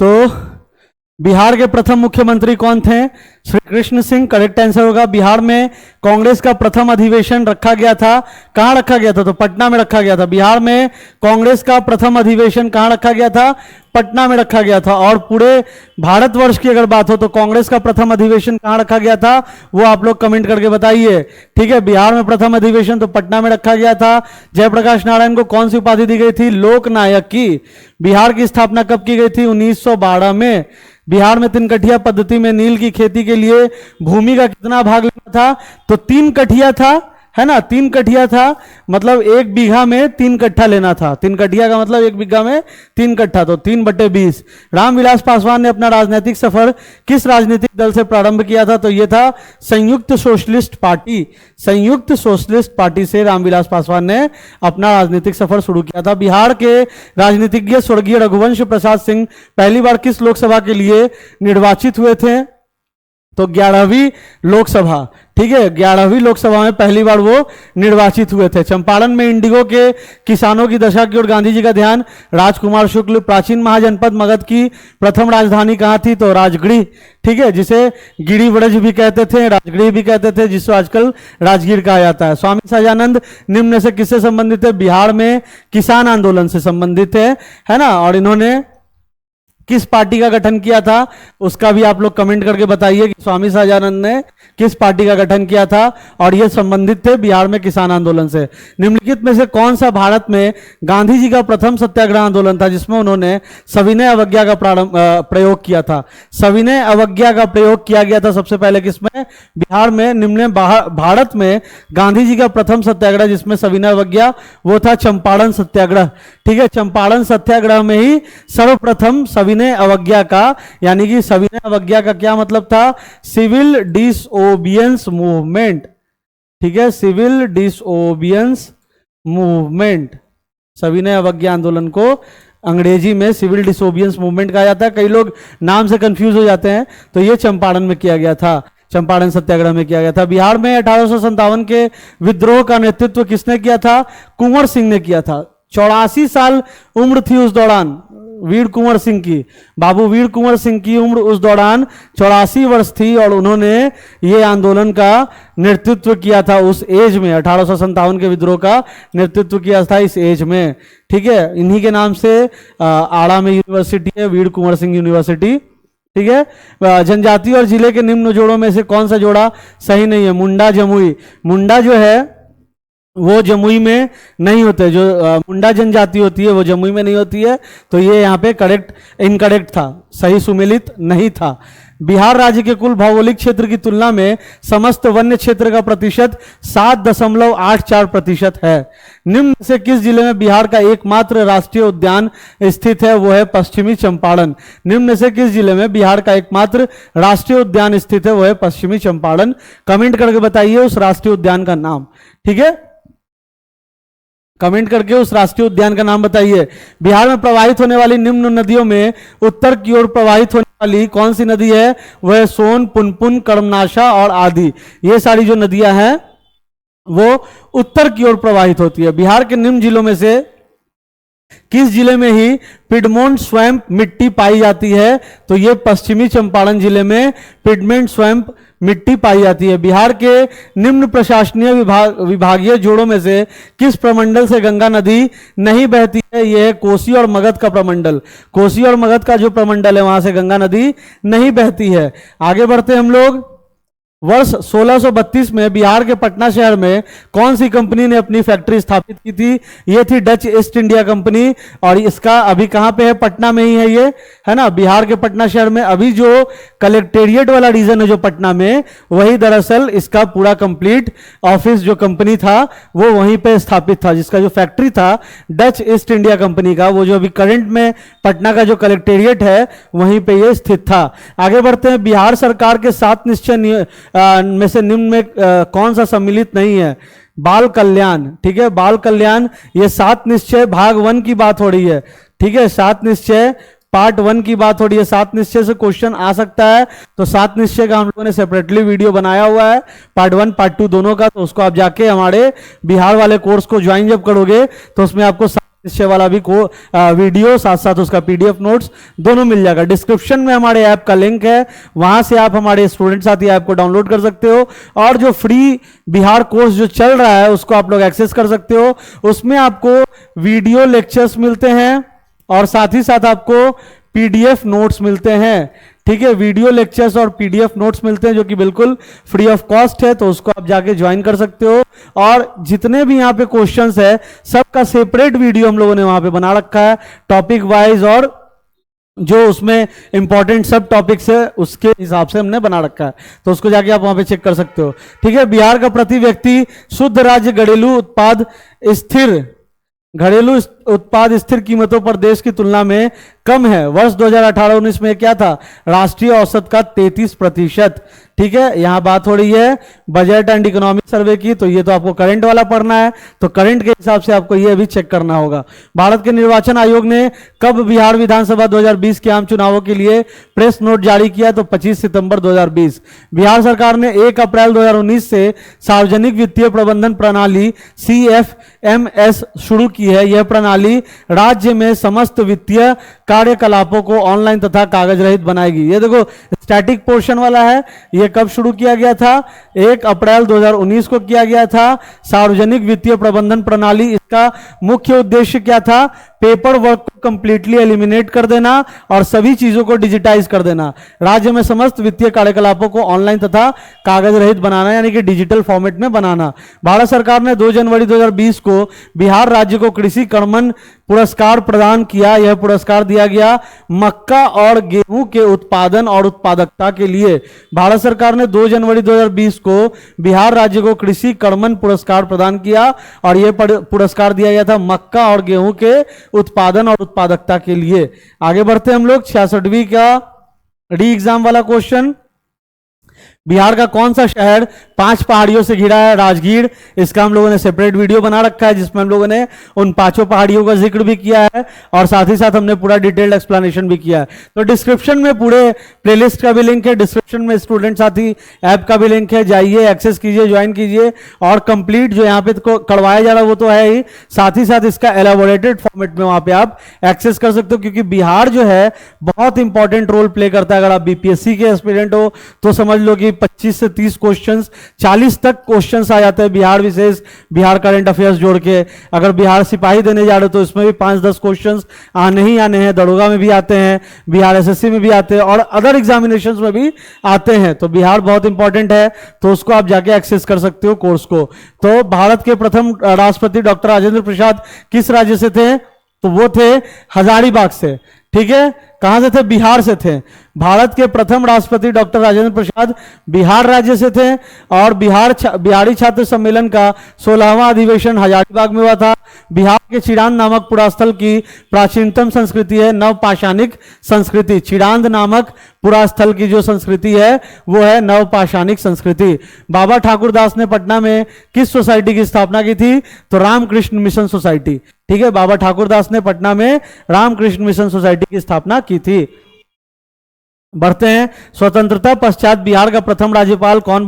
तो बिहार के प्रथम मुख्यमंत्री कौन थे? श्री कृष्ण सिंह करेक्ट आंसर होगा। बिहार में कांग्रेस का प्रथम अधिवेशन रखा गया था, कहां रखा गया था? तो पटना में रखा गया था। बिहार में कांग्रेस का प्रथम अधिवेशन कहां रखा गया था? पटना में रखा गया था। और पूरे भारतवर्ष की अगर बात हो तो कांग्रेस का प्रथम अधिवेशन कहां रखा गया था, वो आप लोग कमेंट करके बताइए। ठीक है, बिहार में प्रथम अधिवेशन तो पटना में रखा गया था। जयप्रकाश नारायण को कौन सी उपाधि दी गई थी? लोकनायक की। बिहार की स्थापना कब की गई थी? 1912 में। बिहार में 3 कठिया पद्धति में नील की खेती के लिए भूमि का कितना भाग लेना था? तो 3 कठिया था, है ना, 3 कठिया था, मतलब 1 बीघा में 3 कट्ठा लेना था। 3 कठिया का मतलब 1 बीघा में 3 कट्ठा, तो 3/20। रामविलास पासवान ने अपना राजनीतिक सफर किस राजनीतिक दल से प्रारंभ किया था? तो यह था संयुक्त सोशलिस्ट पार्टी। संयुक्त सोशलिस्ट पार्टी से रामविलास पासवान ने अपना राजनीतिक सफर शुरू किया था। बिहार के राजनीतिज्ञ स्वर्गीय रघुवंश प्रसाद सिंह पहली बार किस लोकसभा के लिए निर्वाचित हुए थे? तो 11वीं लोकसभा। ठीक है, 11वीं लोकसभा में पहली बार वो निर्वाचित हुए थे। चंपारण में इंडिगो के किसानों की दशा की ओर गांधी जी का ध्यान। राजकुमार शुक्ल। प्राचीन महाजनपद मगध की प्रथम राजधानी कहां थी? तो राजगढ़ी। ठीक है, जिसे गिरिव्रज भी कहते थे, राजगढ़ी भी कहते थे, जिसको आजकल राजगीर कहा जाता है। स्वामी सहजानंद निम्न से किससे संबंधित है? बिहार में किसान आंदोलन से संबंधित है ना। और इन्होंने किस पार्टी का गठन किया था, उसका भी आप लोग कमेंट करके बताइए कि स्वामी सहजानंद ने किस पार्टी का गठन किया था, और ये संबंधित थे बिहार में किसान आंदोलन से। निम्नलिखित में से कौन सा भारत में गांधी जी का प्रथम सत्याग्रह आंदोलन था जिसमें उन्होंने सविनय अवज्ञा का प्रयोग किया था? सविनय अवज्ञा का प्रयोग किया गया था सबसे पहले किसमें? बिहार में। निम्न भारत में गांधी जी का प्रथम सत्याग्रह जिसमें सविनय अवज्ञा, वो था चंपारण सत्याग्रह। ठीक है, चंपारण सत्याग्रह में ही सर्वप्रथम सविनय अवज्ञा का, यानी कि सविनय अवज्ञा का क्या मतलब था? Civil disobedience movement. ठीक है, सिविल डिसओबियंस मूवमेंट। सविनय अवज्ञा आंदोलन को अंग्रेजी में सिविल डिसओबियंस मूवमेंट कहा जाता है। कई लोग नाम से कंफ्यूज हो जाते हैं, तो ये चंपारण में किया गया था, चंपारण सत्याग्रह में किया गया था। बिहार में 1857 के विद्रोह का नेतृत्व किसने किया था? कुंवर सिंह ने किया था। 84 साल उम्र थी उस दौरान वीर कुंवर सिंह की। बाबू वीर कुंवर सिंह की उम्र उस दौरान 84 वर्ष थी, और उन्होंने ये आंदोलन का नेतृत्व किया था उस एज में। 1857 के विद्रोह का नेतृत्व किया था इस एज में। ठीक है, इन्हीं के नाम से आड़ा में यूनिवर्सिटी है, वीर कुंवर सिंह यूनिवर्सिटी। ठीक है, जनजाति और जिले के निम्न जोड़ों में से कौन सा जोड़ा सही नहीं है? मुंडा जमुई। मुंडा जो है वो जमुई में नहीं होते, जो मुंडा जनजाति होती है वो जमुई में नहीं होती है, तो ये यहाँ पे इनकरेक्ट था, सही सुमेलित नहीं था। बिहार राज्य के कुल भौगोलिक क्षेत्र की तुलना में समस्त वन्य क्षेत्र का प्रतिशत 7.84% है। निम्न से किस जिले में बिहार का एकमात्र राष्ट्रीय उद्यान स्थित है? वो है पश्चिमी चंपारण। निम्न से किस जिले में बिहार का एकमात्र राष्ट्रीय उद्यान स्थित है? वो है पश्चिमी चंपारण। कमेंट करके बताइए उस राष्ट्रीय उद्यान का नाम। ठीक है, कमेंट करके उस राष्ट्रीय उद्यान का नाम बताइए। बिहार में प्रवाहित होने वाली निम्न नदियों में उत्तर की ओर प्रवाहित होने वाली कौन सी नदी है? वह सोन, पुनपुन, कर्मनाशा और आदि। ये सारी जो नदियां हैं वो उत्तर की ओर प्रवाहित होती है। बिहार के निम्न जिलों में से किस जिले में ही पिडमोंट स्वैम्प मिट्टी पाई जाती है? तो ये पश्चिमी चंपारण जिले में पिडमेंट स्वैम्प मिट्टी पाई जाती है। बिहार के निम्न प्रशासनीय विभागीय जोड़ों में से किस प्रमंडल से गंगा नदी नहीं बहती है? यह है कोसी और मगध का प्रमंडल। कोसी और मगध का जो प्रमंडल है वहां से गंगा नदी नहीं बहती है। आगे बढ़ते हैं हम लोग। वर्ष 1632 में बिहार के पटना शहर में कौन सी कंपनी ने अपनी फैक्ट्री स्थापित की थी? ये थी डच ईस्ट इंडिया कंपनी। और इसका अभी कहां पे है? पटना में ही है ये, है ना, बिहार के पटना शहर में। अभी जो कलेक्टेरिएट वाला रीजन है जो पटना में, वही दरअसल इसका पूरा कंप्लीट ऑफिस जो कंपनी था वो वहीं पे स्थापित था, जिसका जो फैक्ट्री था डच ईस्ट इंडिया कंपनी का, वो जो अभी करंट में पटना का जो कलेक्टेरिएट है वहीं पे ये स्थित था। आगे बढ़ते हैं। बिहार सरकार के 7 निश्चय में से निम्न में कौन सा सम्मिलित नहीं है? बाल कल्याण, ठीक है, बाल कल्याण। ये 7 निश्चय भाग 1 की बात हो रही है, ठीक है, 7 निश्चय पार्ट 1 की बात हो रही है। 7 निश्चय से क्वेश्चन आ सकता है, तो 7 निश्चय का हम लोगों ने सेपरेटली वीडियो बनाया हुआ है, पार्ट 1 पार्ट 2 दोनों का। तो उसको आप जाके हमारे बिहार वाले कोर्स को ज्वाइन जब करोगे तो उसमें आपको निश्चय वाला भी वीडियो साथ साथ उसका पीडीएफ नोट्स दोनों मिल जाएगा। डिस्क्रिप्शन में हमारे ऐप का लिंक है, वहां से आप हमारे स्टूडेंट साथी ऐप को डाउनलोड कर सकते हो और जो फ्री बिहार कोर्स जो चल रहा है उसको आप लोग एक्सेस कर सकते हो। उसमें आपको वीडियो लेक्चर्स मिलते हैं और साथ ही साथ आपको पीडीएफ नोट्स मिलते हैं, ठीक है, वीडियो लेक्चर्स और पीडीएफ नोट्स मिलते हैं जो कि बिल्कुल फ्री ऑफ कॉस्ट है। तो उसको आप जाके ज्वाइन कर सकते हो। और जितने भी यहाँ पे क्वेश्चंस है सबका सेपरेट वीडियो हम लोगों ने वहां पे बना रखा है, टॉपिक वाइज, और जो उसमें इंपॉर्टेंट सब टॉपिक्स है उसके हिसाब से हमने बना रखा है। तो उसको जाके आप वहां पे चेक कर सकते हो, ठीक है। बिहार का प्रति व्यक्ति शुद्ध राज्य घरेलू उत्पाद स्थिर कीमतों पर देश की तुलना में कम है। वर्ष 2018-19 में क्या था? राष्ट्रीय औसत का 33%, ठीक है। यहां बात हो रही है बजट एंड इकोनॉमिक सर्वे की, तो ये तो आपको करंट वाला पढ़ना है, तो करंट के हिसाब से आपको ये भी चेक करना होगा। भारत के निर्वाचन आयोग ने कब बिहार विधानसभा 2020 के आम चुनावों के लिए प्रेस नोट जारी किया? तो 25 सितंबर 2020। बिहार सरकार ने 1 अप्रैल 2019 से सार्वजनिक वित्तीय प्रबंधन प्रणाली CFMS शुरू की है। यह प्रणाली राज्य में समस्त वित्तीय कार्यकलापों को ऑनलाइन तथा कागज रहित बनाएगी। ये देखो स्टैटिक पोर्शन वाला है, ये कब शुरू किया गया था? 1 अप्रैल 2019 को किया गया था। सार्वजनिक वित्तीय प्रबंधन प्रणाली, इसका मुख्य उद्देश्य क्या था? पेपर वर्क को कंप्लीटली एलिमिनेट कर देना और सभी चीजों को डिजिटाइज कर देना, राज्य में समस्त वित्तीय कार्यकलापों को ऑनलाइन तथा कागज रहित बनाना, यानी कि डिजिटल फॉर्मेट में बनाना। भारत सरकार ने 2 जनवरी 2020 को बिहार राज्य को कृषि कर्मण पुरस्कार प्रदान किया। यह पुरस्कार दिया गया मक्का और गेहूं के उत्पादन और उत्पादकता के लिए। भारत सरकार ने 2 जनवरी 2020 को बिहार राज्य को कृषि कर्मण पुरस्कार प्रदान किया और यह पुरस्कार दिया गया था मक्का और गेहूं के उत्पादन और उत्पादकता के लिए। आगे बढ़ते हम लोग 66वीं का री एग्जाम वाला क्वेश्चन। बिहार का कौन सा शहर 5 पहाड़ियों से घिरा है? राजगीर। इसका हम लोगों ने सेपरेट वीडियो बना रखा है जिसमें हम लोगों ने उन 5 पहाड़ियों का जिक्र भी किया है और साथ ही साथ हमने पूरा डिटेल्ड एक्सप्लेनेशन भी किया है। तो डिस्क्रिप्शन में पूरे प्लेलिस्ट का भी लिंक है, डिस्क्रिप्शन में स्टूडेंट साथी ऐप का भी लिंक है, जाइए एक्सेस कीजिए, ज्वाइन कीजिए। और कंप्लीट जो यहाँ पे करवाया जा रहा है वो तो है ही, साथ ही साथ इसका एलाबोरेटेड फॉर्मेट में वहां पे आप एक्सेस कर सकते हो, क्योंकि बिहार जो है बहुत इंपॉर्टेंट रोल प्ले करता है। अगर आप बीपीएससी के एस्पिरेंट हो तो समझ लो कि 25 से 30 क्वेश्चंस, 40 तक क्वेश्चंस आ जाते हैं बिहार विशेष, बिहार करंट अफेयर्स जोड़ के। अगर बिहार सिपाही देने जा रहे हो तो इसमें भी 5-10 क्वेश्चंस आने ही आने हैं। दरोगा में भी आते हैं, बिहार एसएससी में भी आते हैं और अदर एग्जामिनेशंस में भी आते हैं। तो बिहार बहुत इंपॉर्टेंट है, तो उसको आप जाके एक्सेस कर सकते हो कोर्स को। तो भारत के प्रथम राष्ट्रपति डॉक्टर राजेंद्र प्रसाद किस राज्य से थे? तो वो थे हजारीबाग से, ठीक है। कहां से थे? बिहार से थे। भारत के प्रथम राष्ट्रपति डॉक्टर राजेंद्र प्रसाद बिहार राज्य से थे और बिहारी छात्र सम्मेलन का 16वां अधिवेशन हजारीबाग में हुआ था। बिहार के चिरांद नामक पुरास्थल की प्राचीनतम संस्कृति है नवपाषाणिक संस्कृति। चिरांद नामक पुरास्थल की जो संस्कृति है वो है नवपाषाणिक संस्कृति। बाबा ठाकुरदास ने पटना में किस सोसाइटी की स्थापना की थी? तो रामकृष्ण मिशन सोसाइटी, ठीक है। बाबा ठाकुरदास ने पटना में रामकृष्ण मिशन सोसाइटी की स्थापना की थी। बढ़ते हैं। स्वतंत्रता पश्चात बिहार का प्रथम राज्यपाल कौन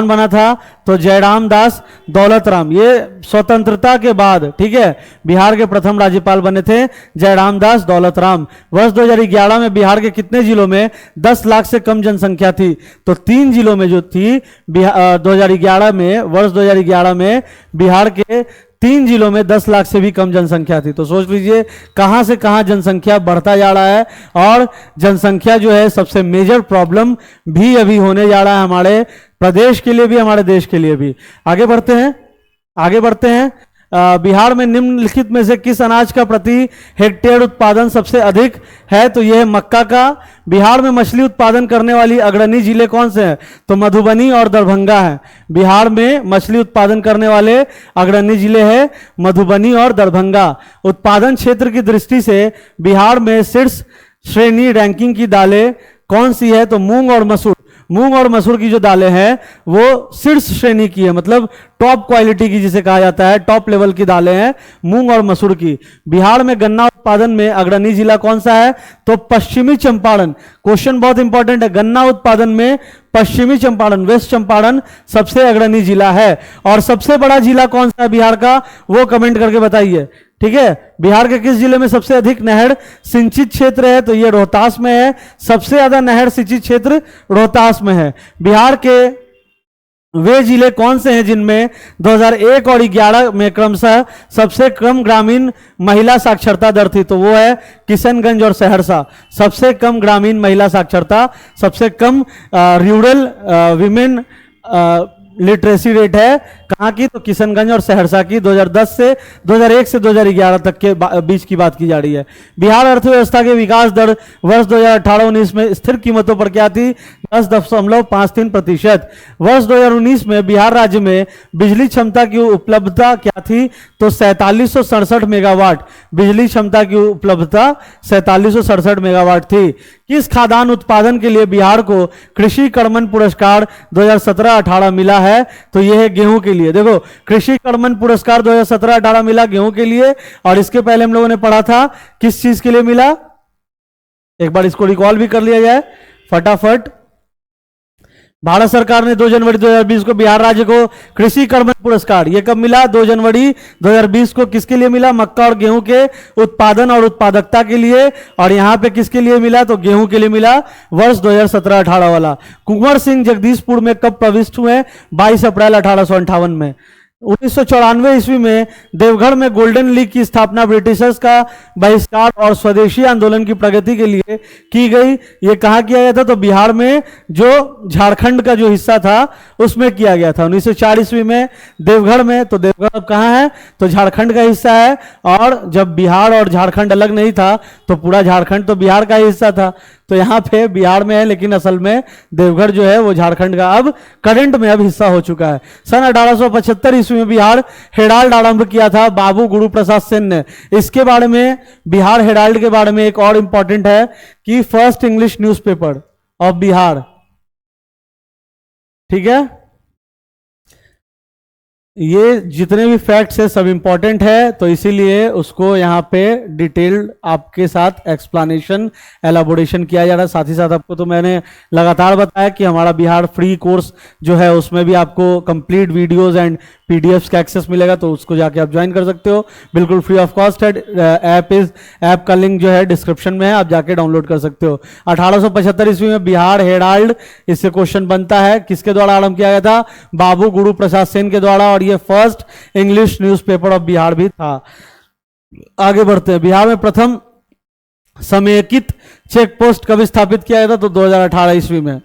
बना था? तो जयराम दास दौलतराम। ये स्वतंत्रता के बाद, ठीक है, बिहार के प्रथम राज्यपाल बने थे जयराम दास दौलतराम। वर्ष 2011 में बिहार के कितने जिलों में 10 लाख से कम जनसंख्या थी? तो 3 जिलों में जो थी 2011 में, वर्ष 2011 में बिहार के 3 जिलों में 10 लाख से भी कम जनसंख्या थी। तो सोच लीजिए कहां से कहां जनसंख्या बढ़ता जा रहा है, और जनसंख्या जो है सबसे मेजर प्रॉब्लम भी अभी होने जा रहा है हमारे प्रदेश के लिए भी, हमारे देश के लिए भी। आगे बढ़ते हैं। बिहार में निम्नलिखित में से किस अनाज का प्रति हेक्टेयर उत्पादन सबसे अधिक है? तो यह है मक्का का। बिहार में मछली उत्पादन करने वाली अग्रणी जिले कौन से हैं? तो मधुबनी और दरभंगा है। बिहार में मछली उत्पादन करने वाले अग्रणी जिले हैं मधुबनी और दरभंगा। उत्पादन क्षेत्र की दृष्टि से बिहार में शीर्ष श्रेणी रैंकिंग की दालें कौन सी है? तो मूंग और मसूर। मूंग और मसूर की जो दालें हैं वो शीर्ष श्रेणी की है, मतलब टॉप क्वालिटी की जिसे कहा जाता है, टॉप लेवल की दालें हैं मूंग और मसूर की। बिहार में गन्ना उत्पादन में अग्रणी जिला कौन सा है? तो पश्चिमी चंपारण। क्वेश्चन बहुत इंपॉर्टेंट है। गन्ना उत्पादन में पश्चिमी चंपारण, वेस्ट चंपारण सबसे अग्रणी जिला है। और सबसे बड़ा जिला कौन सा है बिहार का, वो कमेंट करके बताइए। ठीक है, बिहार के किस जिले में सबसे अधिक नहर सिंचित क्षेत्र है? तो ये रोहतास में है। सबसे ज्यादा नहर सिंचित क्षेत्र रोहतास में है। बिहार के वे जिले कौन से हैं जिनमें 2001 और 2011 में क्रमशः सबसे कम ग्रामीण महिला साक्षरता दर थी? तो वो है किशनगंज और सहरसा। सबसे कम ग्रामीण महिला साक्षरता, सबसे कम रूरल विमेन लिटरेसी रेट है कहाँ की? तो किशनगंज और सहरसा की। 2010 से 2001 से 2011 तक के बीच की बात की जा रही है। बिहार अर्थव्यवस्था के विकास दर वर्ष 2018-19 में स्थिर कीमतों पर क्या थी? 10.53%। वर्ष 2019 में बिहार राज्य में बिजली क्षमता की उपलब्धता क्या थी? तो 4767 मेगावाट। बिजली क्षमता की उपलब्धता 4767 मेगावाट थी। किस खाद्यान्न उत्पादन के लिए बिहार को कृषि कर्मण पुरस्कार 2017-18 मिला है? तो यह है गेहूं के लिए। देखो, कृषि कर्मण पुरस्कार 2017-18 मिला गेहूं के लिए, और इसके पहले हम लोगों ने पढ़ा था किस चीज के लिए मिला, एक बार इसको रिकॉल भी कर लिया जाए फटाफट। भारत सरकार ने 2 जनवरी 2020 को बिहार राज्य को कृषि कर्मण पुरस्कार, ये कब मिला? 2 जनवरी 2020 को। किसके लिए मिला? मक्का और गेहूं के उत्पादन और उत्पादकता के लिए। और यहां पे किसके लिए मिला? तो गेहूं के लिए मिला, वर्ष 2017-18 वाला। कुंवर सिंह जगदीशपुर में कब प्रविष्ट हुए? 22 अप्रैल 1858 में। 1994 ईस्वी में देवघर में गोल्डन लीग की स्थापना ब्रिटिशर्स का बहिष्कार और स्वदेशी आंदोलन की प्रगति के लिए की गई। यह कहां किया गया था? तो बिहार में, जो झारखंड का जो हिस्सा था उसमें किया गया था 1904 ईस्वी में देवघर में। तो देवघर अब कहां है? तो झारखंड का हिस्सा है। और जब बिहार और झारखंड अलग नहीं था तो पूरा झारखंड तो बिहार का ही हिस्सा था। तो यहाँ पे बिहार में है, लेकिन असल में देवघर जो है वो झारखंड का अब करंट में अब हिस्सा हो चुका है। सन 1875 ईस्वी में बिहार हेराल्ड आरंभ किया था बाबू गुरु प्रसाद सेन ने। इसके बारे में, बिहार हेराल्ड के बारे में एक और इंपॉर्टेंट है कि first English newspaper of Bihar. ठीक है, ये जितने भी फैक्ट्स है सब इंपॉर्टेंट है, तो इसीलिए उसको यहाँ पे डिटेल्ड आपके साथ एक्सप्लेनेशन एलाबोरेशन किया जा रहा है। साथ ही साथ आपको तो मैंने लगातार बताया कि हमारा बिहार फ्री कोर्स जो है उसमें भी आपको कंप्लीट वीडियोस एंड पीडीएफ्स का एक्सेस मिलेगा, तो उसको जाके आप ज्वाइन कर सकते हो, बिल्कुल फ्री ऑफ कॉस्ट है। ऐप का लिंक जो है डिस्क्रिप्शन में है, आप जाके डाउनलोड कर सकते हो। 1875 ईस्वी में बिहार हेराल्ड, इससे क्वेश्चन बनता है किसके द्वारा आरंभ किया गया था? बाबू गुरु प्रसाद सेन के द्वारा, और ये first English newspaper of Bihar भी था। आगे बढ़ते हैं। बिहार में प्रथम समेकित चेक पोस्ट कब स्थापित किया गया था? तो 2018 ईस्वी में।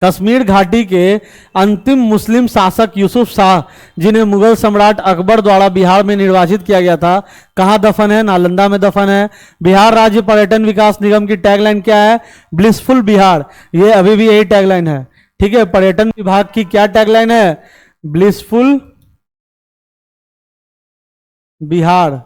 कश्मीर घाटी के अंतिम मुस्लिम शासक यूसुफ शाह, जिन्हें मुगल सम्राट अकबर द्वारा बिहार में निर्वाचित किया गया था, कहां दफन है? नालंदा में दफन है। बिहार राज्य पर्यटन विकास निगम की टैगलाइन क्या है? ब्लिसफुल बिहार। ये अभी भी यही टैगलाइन है। ठीक है, पर्यटन विभाग की क्या टैगलाइन है? ब्लिसफुल बिहार।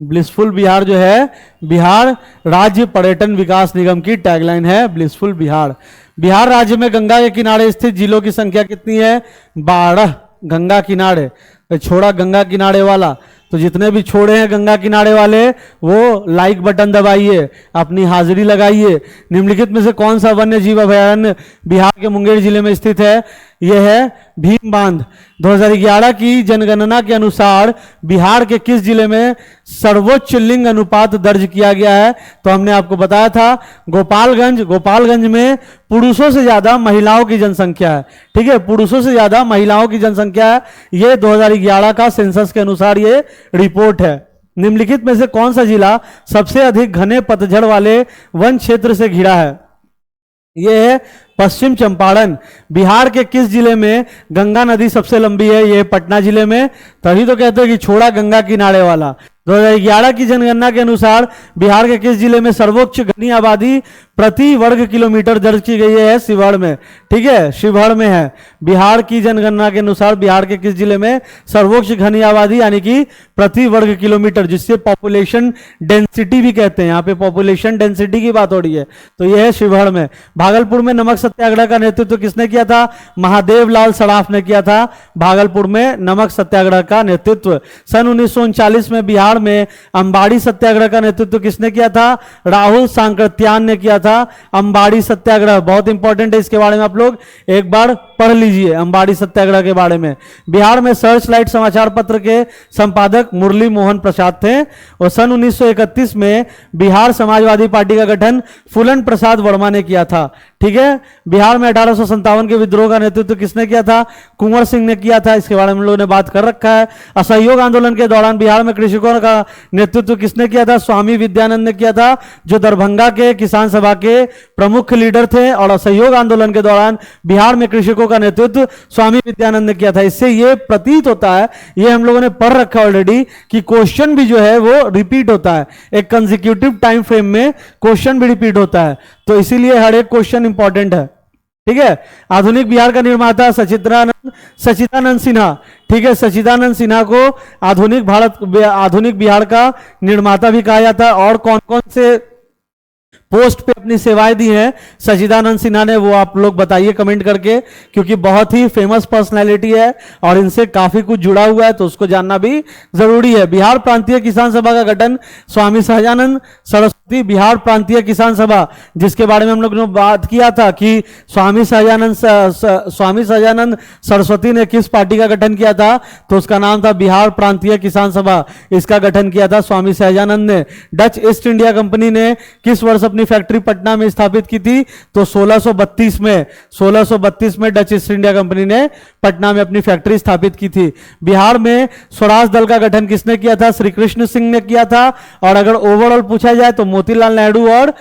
ब्लिसफुल बिहार जो है बिहार राज्य पर्यटन विकास निगम की टैगलाइन है, ब्लिसफुल बिहार। बिहार राज्य में गंगा के किनारे स्थित जिलों की संख्या कितनी है? 12। गंगा किनारे, छोड़ा गंगा किनारे वाला। तो जितने भी छोड़े हैं गंगा किनारे वाले वो लाइक बटन दबाइए, अपनी हाजिरी लगाइए। निम्नलिखित में से कौन सा वन्य जीव अभयारण्य बिहार के मुंगेर जिले में स्थित है? यह है भीम बांध। 2011 की जनगणना के अनुसार बिहार के किस जिले में सर्वोच्च लिंग अनुपात दर्ज किया गया है? तो हमने आपको बताया था गोपालगंज। गोपालगंज में पुरुषों से ज्यादा महिलाओं की जनसंख्या है। ठीक है, पुरुषों से ज्यादा महिलाओं की जनसंख्या है। यह 2011 का सेंसस के अनुसार ये रिपोर्ट है। निम्नलिखित में से कौन सा जिला सबसे अधिक घने पतझड़ वाले वन क्षेत्र से घिरा है? यह है पश्चिम चंपारण। बिहार के किस जिले में गंगा नदी सबसे लंबी है? यह पटना जिले में। तभी तो कहते हैं कि छोड़ा गंगा किनारे वाला। 2011 की जनगणना के अनुसार बिहार के किस जिले में सर्वोच्च घनी आबादी प्रति वर्ग किलोमीटर दर्ज की गई है? शिवहर में। ठीक है, शिवहर में है। बिहार की जनगणना के अनुसार बिहार के किस जिले में सर्वोच्च घनी आबादी यानी कि प्रति वर्ग किलोमीटर, जिससे पॉपुलेशन डेंसिटी भी कहते हैं, यहाँ पे पॉपुलेशन डेंसिटी की बात हो रही है, तो यह है शिवहर में। भागलपुर में नमक सत्याग्रह का नेतृत्व किसने किया था? महादेव लाल सराफ ने किया था भागलपुर में नमक सत्याग्रह का नेतृत्व। सन 1939 में बिहार में अंबाड़ी सत्याग्रह का नेतृत्व किसने किया था? राहुल सांकृत्यान ने किया था अंबाड़ी सत्याग्रह। बहुत इंपॉर्टेंट है, इसके बारे में आप लोग एक बार पढ़ लीजिए अंबाड़ी सत्याग्रह के बारे में। बिहार में सर्च लाइट समाचार पत्र के संपादक मुरली मोहन प्रसाद थे और सन 1931 में बिहार समाजवादी पार्टी का गठन फूलन प्रसाद वर्मा ने किया था। ठीक है, बिहार में 1857 के विद्रोह का नेतृत्व किसने किया था? कुंवर सिंह ने किया था। इसके बारे में हम लोगों ने बात कर रखा है। असहयोग आंदोलन के दौरान बिहार में कृषकों का नेतृत्व किसने किया था? स्वामी विद्यानंद ने किया था, जो दरभंगा के किसान सभा के प्रमुख लीडर थे। और असहयोग आंदोलन के दौरान बिहार में कृषकों का नेतृत्व स्वामी विद्यानंद ने किया था। इससे यह प्रतीत होता है, ये हम लोगों ने पढ़ रखा ऑलरेडी, कि क्वेश्चन भी जो है वो रिपीट होता है, एक कंसेक्यूटिव टाइम फ्रेम में क्वेश्चन भी रिपीट होता है, तो इसीलिए हर एक क्वेश्चन इंपॉर्टेंट है। ठीक है, आधुनिक बिहार का निर्माता सच्चिदानंद सिन्हा। ठीक है, सच्चिदानंद सिन्हा को आधुनिक बिहार का निर्माता भी कहा जाता है। और कौन कौन से पोस्ट पे अपनी सेवाएं दी हैं सच्चिदानंद सिन्हा ने, वो आप लोग बताइए कमेंट करके, क्योंकि बहुत ही फेमस पर्सनैलिटी है और इनसे काफी कुछ जुड़ा हुआ है, तो उसको जानना भी जरूरी है। बिहार प्रांतीय किसान सभा का गठन स्वामी सहजानंद सरस्वती, बिहार प्रांतीय किसान सभा, जिसके बारे में हम लोग ने बात किया था कि स्वामी सहजानंद सरस्वती ने किस पार्टी का गठन किया था? तो उसका नाम था बिहार प्रांतीय किसान सभा। इसका गठन किया था स्वामी सहजानंद ने। डच ईस्ट इंडिया कंपनी ने किस वर्ष अपनी फैक्ट्री पटना में स्थापित की थी? तो 1632 में डच ईस्ट इंडिया कंपनी ने पटना में अपनी फैक्ट्री स्थापित की थी। बिहार में स्वराज दल का गठन किसने किया था? श्री कृष्ण सिंह ने किया था। और अगर ओवरऑल पूछा जाए तो मोतीलाल नेहरू, और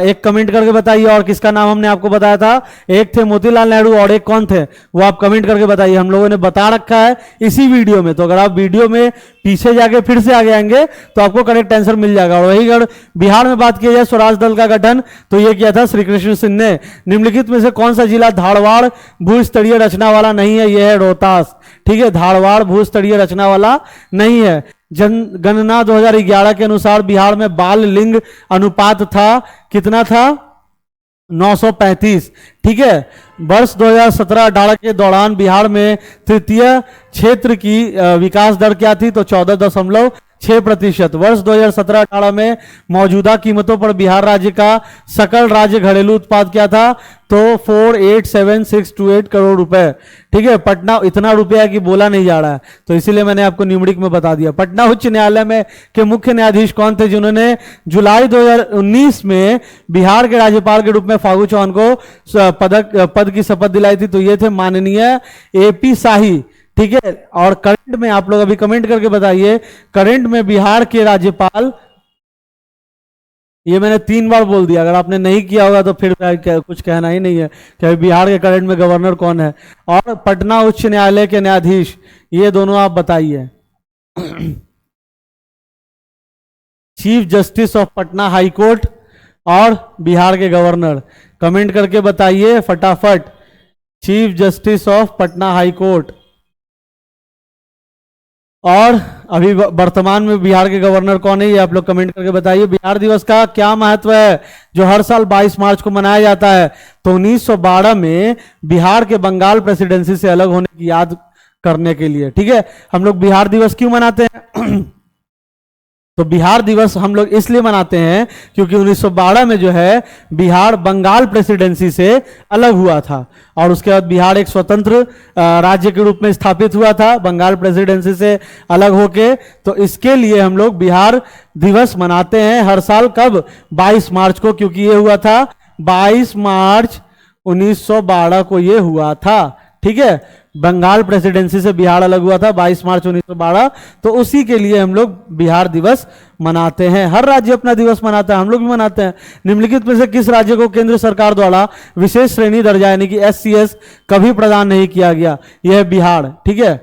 एक कमेंट करके बताइए और किसका नाम हमने आपको बताया था? एक थे मोतीलाल नेहरू और एक कौन थे, वो आप कमेंट करके बताइए। हम लोगों ने बता रखा है इसी वीडियो में, तो अगर आप वीडियो में पीछे जाके फिर से आगे आएंगे तो आपको करेक्ट आंसर मिल जाएगा। और वही अगर बिहार में बात की जाए स्वराज दल का गठन, तो यह किया था श्री कृष्ण सिंह ने। निम्नलिखित में से कौन सा जिला धारवाड़ भूस्तरीय रचना वाला नहीं है? यह है रोहतास। ठीक है, धारवाड़ भूस्तरीय रचना वाला नहीं है। जनगणना 2011 के अनुसार बिहार में बाल लिंग अनुपात था, कितना था? 935। ठीक है, वर्ष 2017-18 के दौरान बिहार में तृतीय क्षेत्र की विकास दर क्या थी? तो 14.6%। वर्ष 2017-18 में मौजूदा कीमतों पर बिहार राज्य का सकल राज्य घरेलू उत्पाद क्या था? तो 487628 करोड़ रुपए। ठीक है, पटना इतना रुपया की बोला नहीं जा रहा है, तो इसीलिए मैंने आपको न्यूमरिक में बता दिया। पटना उच्च न्यायालय में के मुख्य न्यायाधीश कौन थे जिन्होंने जुलाई 2019 में बिहार के राज्यपाल के रूप में फागू चौहान को पद की शपथ दिलाई थी? तो ये थे माननीय AP शाही। ठीक है, और करंट में आप लोग अभी कमेंट करके बताइए, करंट में बिहार के राज्यपाल, ये मैंने 3 बार बोल दिया, अगर आपने नहीं किया होगा तो फिर कुछ कहना ही नहीं है कि बिहार के करंट में गवर्नर कौन है। और पटना उच्च न्यायालय के न्यायाधीश, ये दोनों आप बताइए। Chief justice of Patna high court और बिहार के गवर्नर, कमेंट करके बताइए फटाफट। Chief justice of Patna high court और अभी वर्तमान में बिहार के गवर्नर कौन है, ये आप लोग कमेंट करके बताइए। बिहार दिवस का क्या महत्व है जो हर साल 22 मार्च को मनाया जाता है? तो 1912 में बिहार के बंगाल प्रेसिडेंसी से अलग होने की याद करने के लिए। ठीक है, हम लोग बिहार दिवस क्यों मनाते हैं? तो बिहार दिवस हम लोग इसलिए मनाते हैं क्योंकि 1912 में जो है बिहार बंगाल प्रेसिडेंसी से अलग हुआ था और उसके बाद बिहार एक स्वतंत्र राज्य के रूप में स्थापित हुआ था बंगाल प्रेसिडेंसी से अलग होके। तो इसके लिए हम लोग बिहार दिवस मनाते हैं हर साल। कब? 22 मार्च को, क्योंकि ये हुआ था 22 मार्च 1912 को ये हुआ था। ठीक है, बंगाल प्रेसिडेंसी से बिहार अलग हुआ था 22 मार्च 1912, तो उसी के लिए हम लोग बिहार दिवस मनाते हैं। हर राज्य अपना दिवस मनाता है, हम लोग भी मनाते हैं। निम्नलिखित में से किस राज्य को केंद्र सरकार द्वारा विशेष श्रेणी दर्जा यानी कि SCS कभी प्रदान नहीं किया गया? यह है बिहार। ठीक है,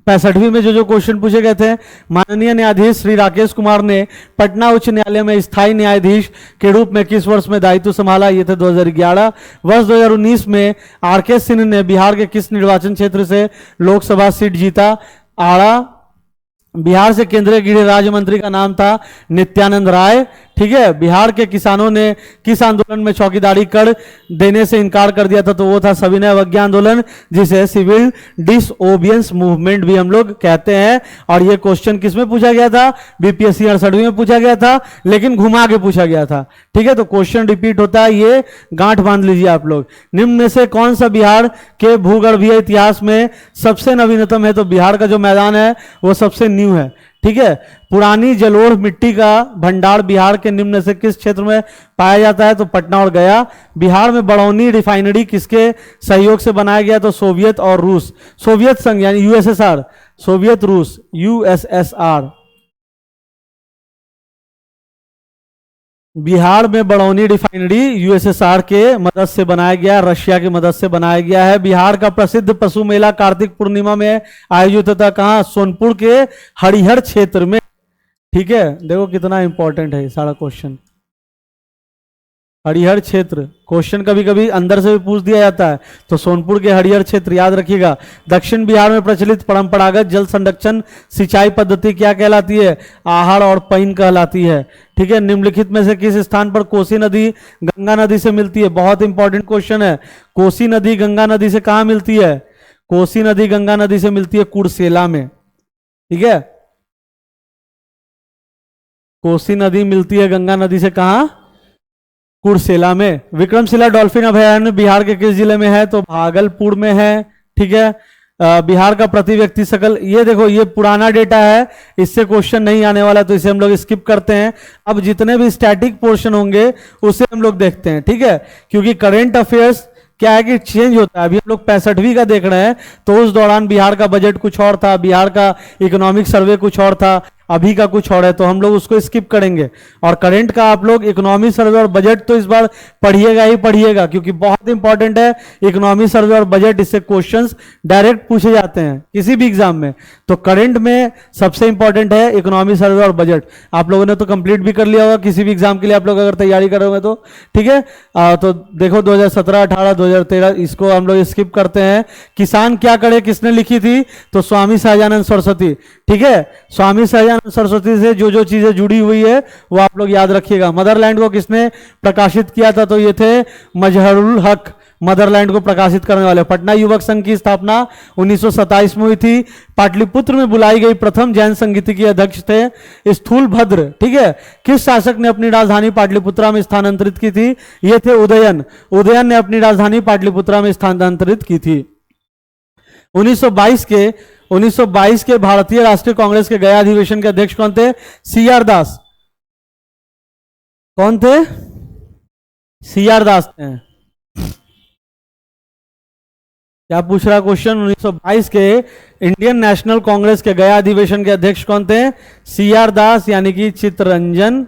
65वीं में जो क्वेश्चन पूछे गए थे, माननीय न्यायाधीश श्री राकेश कुमार ने पटना उच्च न्यायालय में स्थायी न्यायाधीश के रूप में किस वर्ष में दायित्व संभाला? ये थे 2011। वर्ष 2019 में RK सिंह ने बिहार के किस निर्वाचन क्षेत्र से लोकसभा सीट जीता? आड़ा। बिहार से केंद्रीय गृह राज्य मंत्री का नाम था नित्यानंद राय। ठीक है, बिहार के किसानों ने किस आंदोलन में चौकीदारी कर देने से इनकार कर दिया था? तो वो था सविनय अवज्ञा आंदोलन, जिसे सिविल डिसओबियंस मूवमेंट भी हम लोग कहते हैं। और ये क्वेश्चन किस में पूछा गया था? BPSC 68 में पूछा गया था, लेकिन घुमा के पूछा गया था। ठीक है, तो क्वेश्चन रिपीट होता है, ये गांठ बांध लीजिए आप लोग। निम्न में से कौन सा बिहार के भूगर्भीय इतिहास में सबसे नवीनतम है? तो बिहार का जो मैदान है वो सबसे न्यू है। ठीक है, पुरानी जलोढ़ मिट्टी का भंडार बिहार के निम्न से किस क्षेत्र में पाया जाता है? तो पटना और गया। बिहार में बरौनी रिफाइनरी किसके सहयोग से बनाया गया? तो सोवियत और रूस, सोवियत संघ यानी USSR, सोवियत रूस USSR। बिहार में बरौनी रिफाइनरी USSR के मदद से बनाया गया, रशिया की मदद से बनाया गया है। बिहार का प्रसिद्ध पशु मेला कार्तिक पूर्णिमा में आयोजित होता है कहाँ? सोनपुर के हरिहर क्षेत्र में। ठीक है, देखो कितना इंपॉर्टेंट है ये सारा क्वेश्चन। हरिहर क्षेत्र क्वेश्चन कभी कभी अंदर से भी पूछ दिया जाता है, तो सोनपुर के हरिहर क्षेत्र याद रखिएगा। दक्षिण बिहार में प्रचलित परंपरागत जल संरक्षण सिंचाई पद्धति क्या कहलाती है? आहड़ और पैन कहलाती है। ठीक है, निम्नलिखित में से किस स्थान पर कोसी नदी गंगा नदी से मिलती है? बहुत इंपॉर्टेंट क्वेश्चन है। कोसी नदी गंगा नदी से कहां मिलती है? कोसी नदी गंगा नदी से मिलती है कुर्सेला में। ठीक है, कोसी नदी मिलती है गंगा नदी से कहां? कुर्सेला में। विक्रमशिला डॉल्फिन अभयारण्य बिहार के किस जिले में है? तो भागलपुर में है। ठीक है, बिहार का प्रति व्यक्ति सकल, ये देखो ये पुराना डेटा है, इससे क्वेश्चन नहीं आने वाला, तो इसे हम लोग स्किप करते हैं। अब जितने भी स्टैटिक पोर्शन होंगे उसे हम लोग देखते हैं। ठीक है, क्योंकि करेंट अफेयर्स क्या है कि चेंज होता है। अभी हम लोग 65वीं का देख रहे हैं, तो उस दौरान बिहार का बजट कुछ और था, बिहार का इकोनॉमिक सर्वे कुछ और था, अभी का कुछ और है, तो हम लोग उसको स्किप करेंगे। और करंट का आप लोग इकोनॉमी सर्वे और बजट तो इस बार पढ़िएगा ही पढ़िएगा, क्योंकि बहुत इंपॉर्टेंट है इकोनॉमी सर्वे और बजट। इससे क्वेश्चंस डायरेक्ट पूछे जाते हैं किसी भी एग्जाम में। तो करंट में सबसे इंपॉर्टेंट है इकोनॉमी सर्वे और बजट। आप लोगों ने तो कंप्लीट भी कर लिया होगा किसी भी एग्जाम के लिए, आप लोग अगर तैयारी कर रहे होंगे तो। ठीक है, तो देखो 2017, 18, 2013 इसको हम लोग स्किप करते हैं। किसान क्या करे किसने लिखी थी? तो स्वामी सहजानंद सरस्वती। ठीक है, स्वामी सहजानंद सरस्वती से जो चीजें जुड़ी हुई है वो आप लोग याद रखिएगा। मदरलैंड को किसने प्रकाशित किया था? तो ये थे मजहरुल हक, मदरलैंड को प्रकाशित करने वाले। पटना युवक संघ की स्थापना 1927 में हुई थी। पाटलिपुत्र में बुलाई गई प्रथम जैन संगीति के अध्यक्ष थे स्थूलभद्र। ठीक है, किस शासक ने अपनी राजधानी पाटलिपुत्रा में स्थानांतरित की थी? ये थे उदयन। उदयन ने अपनी राजधानी पाटलिपुत्रा में स्थानांतरित की थी। 1922 के भारतीय राष्ट्रीय कांग्रेस के गया अधिवेशन के अध्यक्ष कौन थे? CR दास। कौन थे? CR दास थे। क्या पूछ रहा क्वेश्चन? 1922 के इंडियन नेशनल कांग्रेस के गया अधिवेशन के अध्यक्ष कौन थे? CR दास यानी कि चितरंजन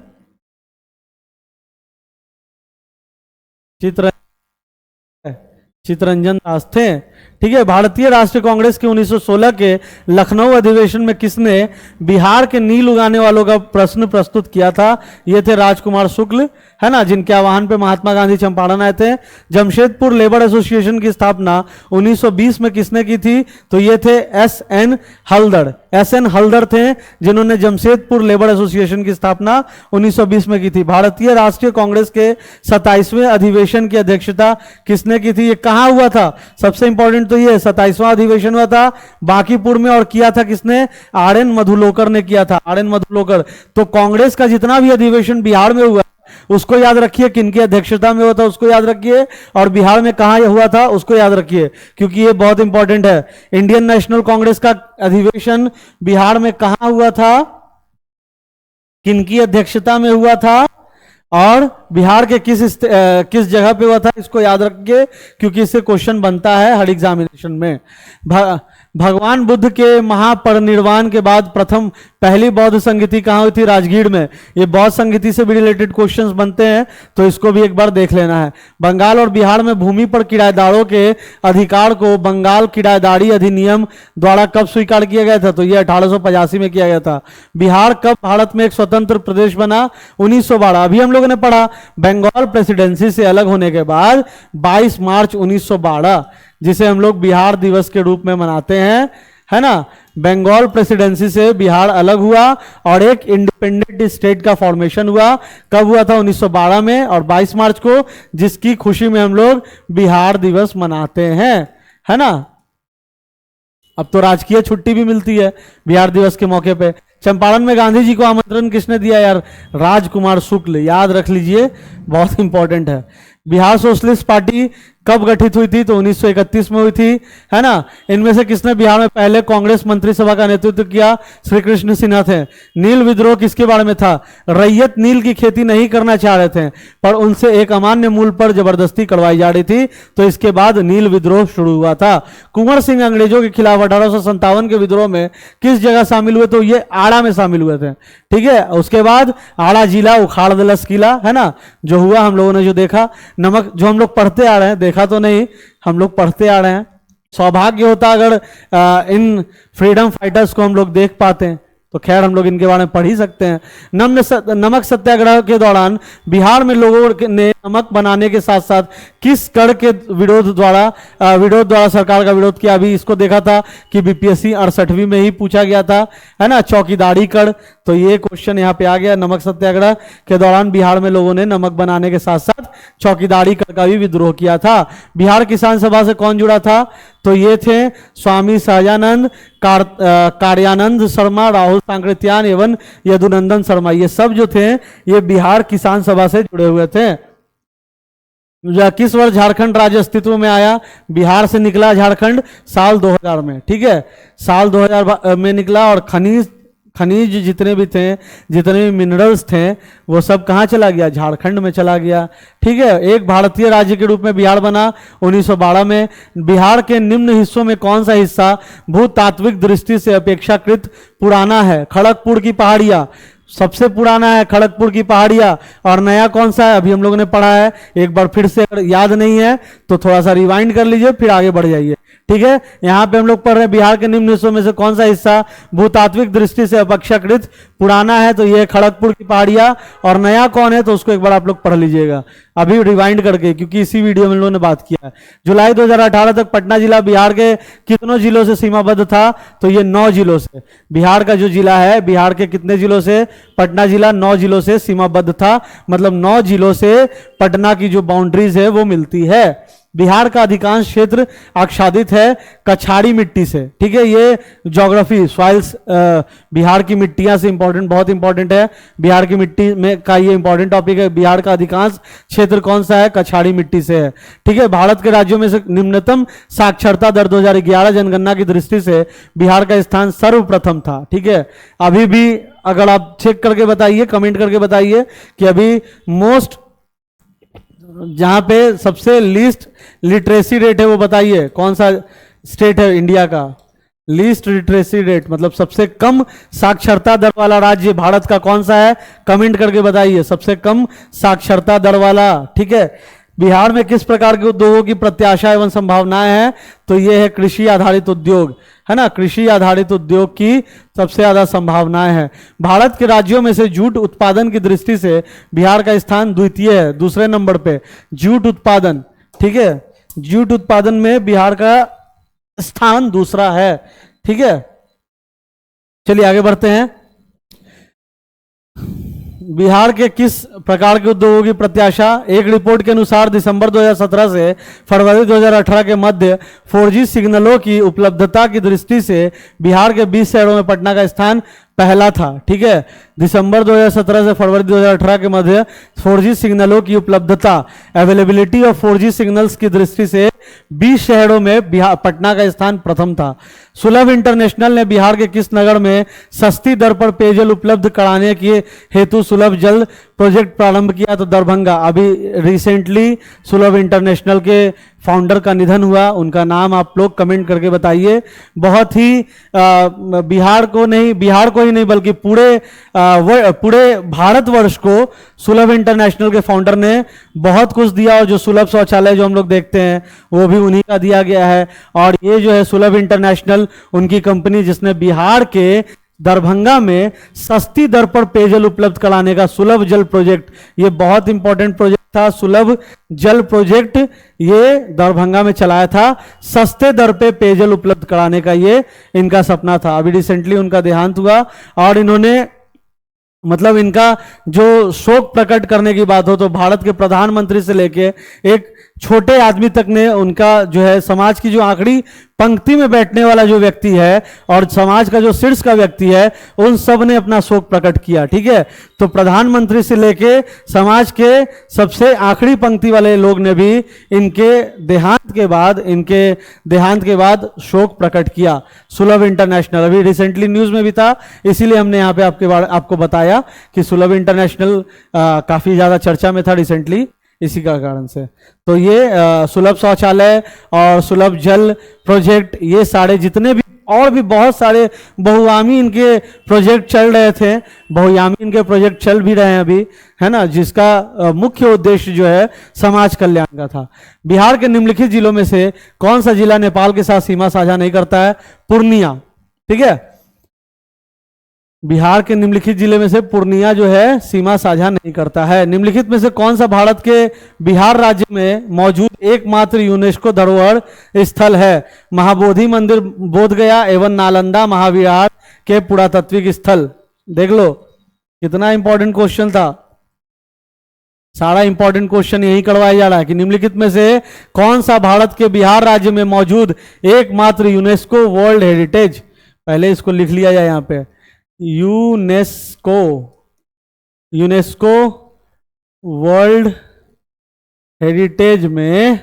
दास थे। ठीक है, भारतीय राष्ट्रीय कांग्रेस के 1916 के लखनऊ अधिवेशन में किसने बिहार के नील उगाने वालों का प्रश्न प्रस्तुत किया था? ये थे राजकुमार शुक्ल। है ना, जिनके आह्वान पे महात्मा गांधी चंपारण आए थे। जमशेदपुर लेबर एसोसिएशन की स्थापना 1920 में किसने की थी? तो ये थे एस.एन. हल्दर। एस.एन. हल्दर थे जिन्होंने जमशेदपुर लेबर एसोसिएशन की स्थापना 1920 में की थी। भारतीय राष्ट्रीय कांग्रेस के 27वें अधिवेशन की अध्यक्षता किसने की थी? ये कहां हुआ था? सबसे इंपॉर्टेंट तो ये 27वां अधिवेशन हुआ था बांकीपुर में, और किया था किसने? आर.एन. मधुलोकर ने किया था, आर.एन. मधुलोकर। तो कांग्रेस का जितना भी अधिवेशन बिहार में हुआ उसको याद रखिए, किनकी अध्यक्षता में हुआ था उसको याद रखिए, और बिहार में कहां हुआ था उसको याद रखिए, क्योंकि ये बहुत इंपॉर्टेंट है। इंडियन नेशनल कांग्रेस का अधिवेशन बिहार में कहां हुआ था, किनकी अध्यक्षता में हुआ था, और बिहार के किस जगह पे हुआ था, इसको याद रखिए, क्योंकि इससे क्वेश्चन बनता है हर एग्जामिनेशन में। भगवान बुद्ध के महापरिनिर्वाण के बाद पहली बौद्ध संगीति कहाँ हुई थी? राजगीर में। ये बौद्ध संगीति से भी रिलेटेड क्वेश्चंस बनते हैं, तो इसको भी एक बार देख लेना है। बंगाल और बिहार में भूमि पर किराएदारों के अधिकार को बंगाल किराएदारी अधिनियम द्वारा कब स्वीकार किया गया था? तो ये 1885 में किया गया था। बिहार कब भारत में एक स्वतंत्र प्रदेश बना? 1912। अभी हम लोगों ने पढ़ा बंगाल प्रेसिडेंसी से अलग होने के बाद 22 मार्च 1912, जिसे हम लोग बिहार दिवस के रूप में मनाते हैं, है ना। बंगाल प्रेसिडेंसी से बिहार अलग हुआ और एक इंडिपेंडेंट स्टेट का फॉर्मेशन हुआ। कब हुआ था? 1912 में, और 22 मार्च को, जिसकी खुशी में हम लोग बिहार दिवस मनाते हैं, है ना। अब तो राजकीय छुट्टी भी मिलती है बिहार दिवस के मौके पे। चंपारण में गांधी जी को आमंत्रण किसने दिया यार? राजकुमार शुक्ल, याद रख लीजिए, बहुत इंपॉर्टेंट है। बिहार सोशलिस्ट पार्टी कब गठित हुई थी? तो 1931 में हुई थी, है ना। इनमें से किसने बिहार में पहले कांग्रेस मंत्रिसभा का नेतृत्व किया? श्री कृष्ण सिन्हा थे। नील विद्रोह किसके बारे में था? रैयत नील की खेती नहीं करना चाह रहे थे, पर उनसे एक अमान्य मूल्य पर जबरदस्ती करवाई जा रही थी, तो इसके बाद नील विद्रोह शुरू हुआ था। कुंवर सिंह अंग्रेजों के खिलाफ 1857 के विद्रोह में किस जगह शामिल हुए? तो ये आड़ा में शामिल हुए थे, ठीक है। उसके बाद आड़ा जिला उखाड़ दिलस किला, है ना, जो हुआ हम लोगों ने जो देखा। नमक, जो हम लोग पढ़ते आ रहे हैं, देखा तो नहीं, हम लोग पढ़ते आ रहे हैं। सौभाग्य होता अगर इन फ्रीडम फाइटर्स को हम लोग देख पाते हैं, तो खैर हम लोग इनके बारे में पढ़ ही सकते हैं। नमक सत्याग्रह के दौरान बिहार में लोगों ने नमक बनाने के साथ साथ किस कर के विरोध द्वारा सरकार का विरोध किया? अभी इसको देखा था कि बीपीएससी 68वीं में ही पूछा गया था, है ना, चौकीदारी कर। तो ये क्वेश्चन यहाँ पे आ गया। नमक सत्याग्रह के दौरान बिहार में लोगों ने नमक बनाने के साथ साथ चौकीदारी कर का भी विद्रोह किया था। बिहार किसान सभा से कौन जुड़ा था? तो ये थे स्वामी सहजानंद, कार्यानंद शर्मा, राहुल सांकृत्यान एवं यदुनंदन शर्मा। ये सब जो थे ये बिहार किसान सभा से जुड़े हुए थे। किस वर्ष झारखंड राज्य अस्तित्व में आया? बिहार से निकला झारखंड साल 2000 में, ठीक है, साल 2000 में निकला। और खनिज जितने भी थे, जितने भी मिनरल्स थे, वो सब कहाँ चला गया? झारखंड में चला गया, ठीक है। एक भारतीय राज्य के रूप में बिहार बना 1912 में। बिहार के निम्न हिस्सों में कौन सा हिस्सा भूतात्विक दृष्टि से अपेक्षाकृत पुराना है? खड़गपुर की पहाड़ियाँ सबसे पुराना है, खड़गपुर की पहाड़ियाँ। और नया कौन सा है? अभी हम लोगों ने पढ़ा है, एक बार फिर से, अगर याद नहीं है तो थोड़ा सा रिवाइंड कर लीजिए, फिर आगे बढ़ जाइए, ठीक है। यहाँ पे हम लोग पढ़ रहे हैं बिहार के निम्न हिस्सों में से कौन सा हिस्सा भूतात्विक दृष्टि से अपेक्षाकृत पुराना है? तो ये खड़गपुर की पहाड़ियाँ। और नया कौन है? तो उसको एक बार आप लोग पढ़ लीजिएगा अभी रिवाइंड करके, क्योंकि इसी वीडियो में हम लोगों ने बात किया है। जुलाई 2018 तक पटना जिला बिहार के कितनों जिलों से सीमाबद्ध था? तो ये 9 जिलों से। बिहार का जो जिला है, बिहार के कितने जिलों से? पटना जिला 9 जिलों से सीमाबद्ध था, मतलब 9 जिलों से पटना की जो बाउंड्रीज है वो मिलती है। बिहार का अधिकांश क्षेत्र आच्छादित है कछाड़ी मिट्टी से, ठीक है। ये ज्योग्राफी सॉइल्स बिहार की मिट्टियां से इंपॉर्टेंट, बहुत इंपॉर्टेंट है। बिहार की मिट्टी में का ये इंपॉर्टेंट टॉपिक है। बिहार का अधिकांश क्षेत्र कौन सा है? कछाड़ी मिट्टी से है, ठीक है। भारत के राज्यों में से निम्नतम साक्षरता दर 2011 जनगणना की दृष्टि से बिहार का स्थान सर्वप्रथम था, ठीक है। अभी भी अगर आप चेक करके बताइए, कमेंट करके बताइए कि अभी मोस्ट, जहां पे सबसे लीस्ट लिटरेसी रेट है, वो बताइए कौन सा स्टेट है इंडिया का? लीस्ट लिटरेसी रेट मतलब सबसे कम साक्षरता दर वाला राज्य भारत का कौन सा है? कमेंट करके बताइए, सबसे कम साक्षरता दर वाला, ठीक है। बिहार में किस प्रकार के उद्योगों की प्रत्याशा एवं संभावनाएं हैं? तो ये है कृषि आधारित उद्योग, है ना। कृषि आधारित उद्योग की सबसे ज्यादा संभावनाएं हैं। भारत के राज्यों में से जूट उत्पादन की दृष्टि से बिहार का स्थान द्वितीय है, दूसरे नंबर पे जूट उत्पादन, ठीक है। जूट उत्पादन में बिहार का स्थान दूसरा है, ठीक है। चलिए आगे बढ़ते हैं। बिहार के किस प्रकार के उद्योगों की प्रत्याशा? एक रिपोर्ट के अनुसार दिसंबर 2017 से फरवरी 2018 के मध्य 4G सिग्नलों की उपलब्धता की दृष्टि से बिहार के 20 शहरों में पटना का स्थान पहला था, ठीक है। दिसंबर 2017 से फरवरी 2018 के मध्य 4G सिग्नलों की उपलब्धता, अवेलेबिलिटी ऑफ 4G सिग्नल्स की दृष्टि से 20 शहरों में बिहार पटना का स्थान प्रथम था। सुलभ इंटरनेशनल ने बिहार के किस नगर में सस्ती दर पर पेयजल उपलब्ध कराने के हेतु सुलभ जल प्रोजेक्ट प्रारंभ किया? तो दरभंगा। अभी रिसेंटली सुलभ इंटरनेशनल के फाउंडर का निधन हुआ, उनका नाम आप लोग कमेंट करके बताइए। बहुत ही बिहार को ही नहीं बल्कि पूरे भारतवर्ष को सुलभ इंटरनेशनल के फाउंडर ने बहुत कुछ दिया, और जो सुलभ शौचालय जो हम लोग देखते हैं वो भी उन्हीं का दिया गया है। और ये जो है सुलभ इंटरनेशनल, उनकी कंपनी जिसने बिहार के दरभंगा में सस्ती दर पर पेयजल उपलब्ध कराने का सुलभ जल प्रोजेक्ट, ये बहुत इंपॉर्टेंट प्रोजेक्ट था। सुलभ जल प्रोजेक्ट ये दरभंगा में चलाया था, सस्ते दर पे पेयजल उपलब्ध कराने का ये इनका सपना था। अभी रिसेंटली उनका देहांत हुआ, और इन्होंने मतलब इनका जो शोक प्रकट करने की बात हो तो भारत के प्रधानमंत्री से लेके एक छोटे आदमी तक ने उनका जो है समाज की जो आखिरी पंक्ति में बैठने वाला जो व्यक्ति है और समाज का जो शीर्ष का व्यक्ति है, उन सब ने अपना शोक प्रकट किया, ठीक है। तो प्रधानमंत्री से लेके समाज के सबसे आखिरी पंक्ति वाले लोग ने भी इनके देहांत के बाद शोक प्रकट किया। सुलभ इंटरनेशनल अभी रिसेंटली न्यूज में भी था, इसीलिए हमने यहाँ पे आपको बताया कि सुलभ इंटरनेशनल काफी ज्यादा चर्चा में था रिसेंटली, इसी का कारण से। तो ये सुलभ शौचालय और सुलभ जल प्रोजेक्ट, ये सारे जितने भी और भी बहुत सारे बहुआयामी इनके प्रोजेक्ट चल रहे थे, बहुआयामी इनके प्रोजेक्ट चल भी रहे हैं अभी, है ना, जिसका मुख्य उद्देश्य जो है समाज कल्याण का था। बिहार के निम्नलिखित जिलों में से कौन सा जिला नेपाल के साथ सीमा साझा नहीं करता है? पूर्णिया, ठीक है। बिहार के निम्नलिखित जिले में से पूर्णिया जो है सीमा साझा नहीं करता है। निम्नलिखित में से कौन सा भारत के बिहार राज्य में मौजूद एकमात्र यूनेस्को धरोहर स्थल है? महाबोधि मंदिर बोधगया एवं नालंदा महाविहार के पुरातात्विक स्थल। देख लो कितना इंपॉर्टेंट क्वेश्चन था, सारा इंपॉर्टेंट क्वेश्चन यही करवाया जा रहा है कि निम्नलिखित में से कौन सा भारत के बिहार राज्य में मौजूद एकमात्र यूनेस्को वर्ल्ड हेरिटेज, पहले इसको लिख लिया जाए यहाँ पे, यूनेस्को वर्ल्ड हेरिटेज में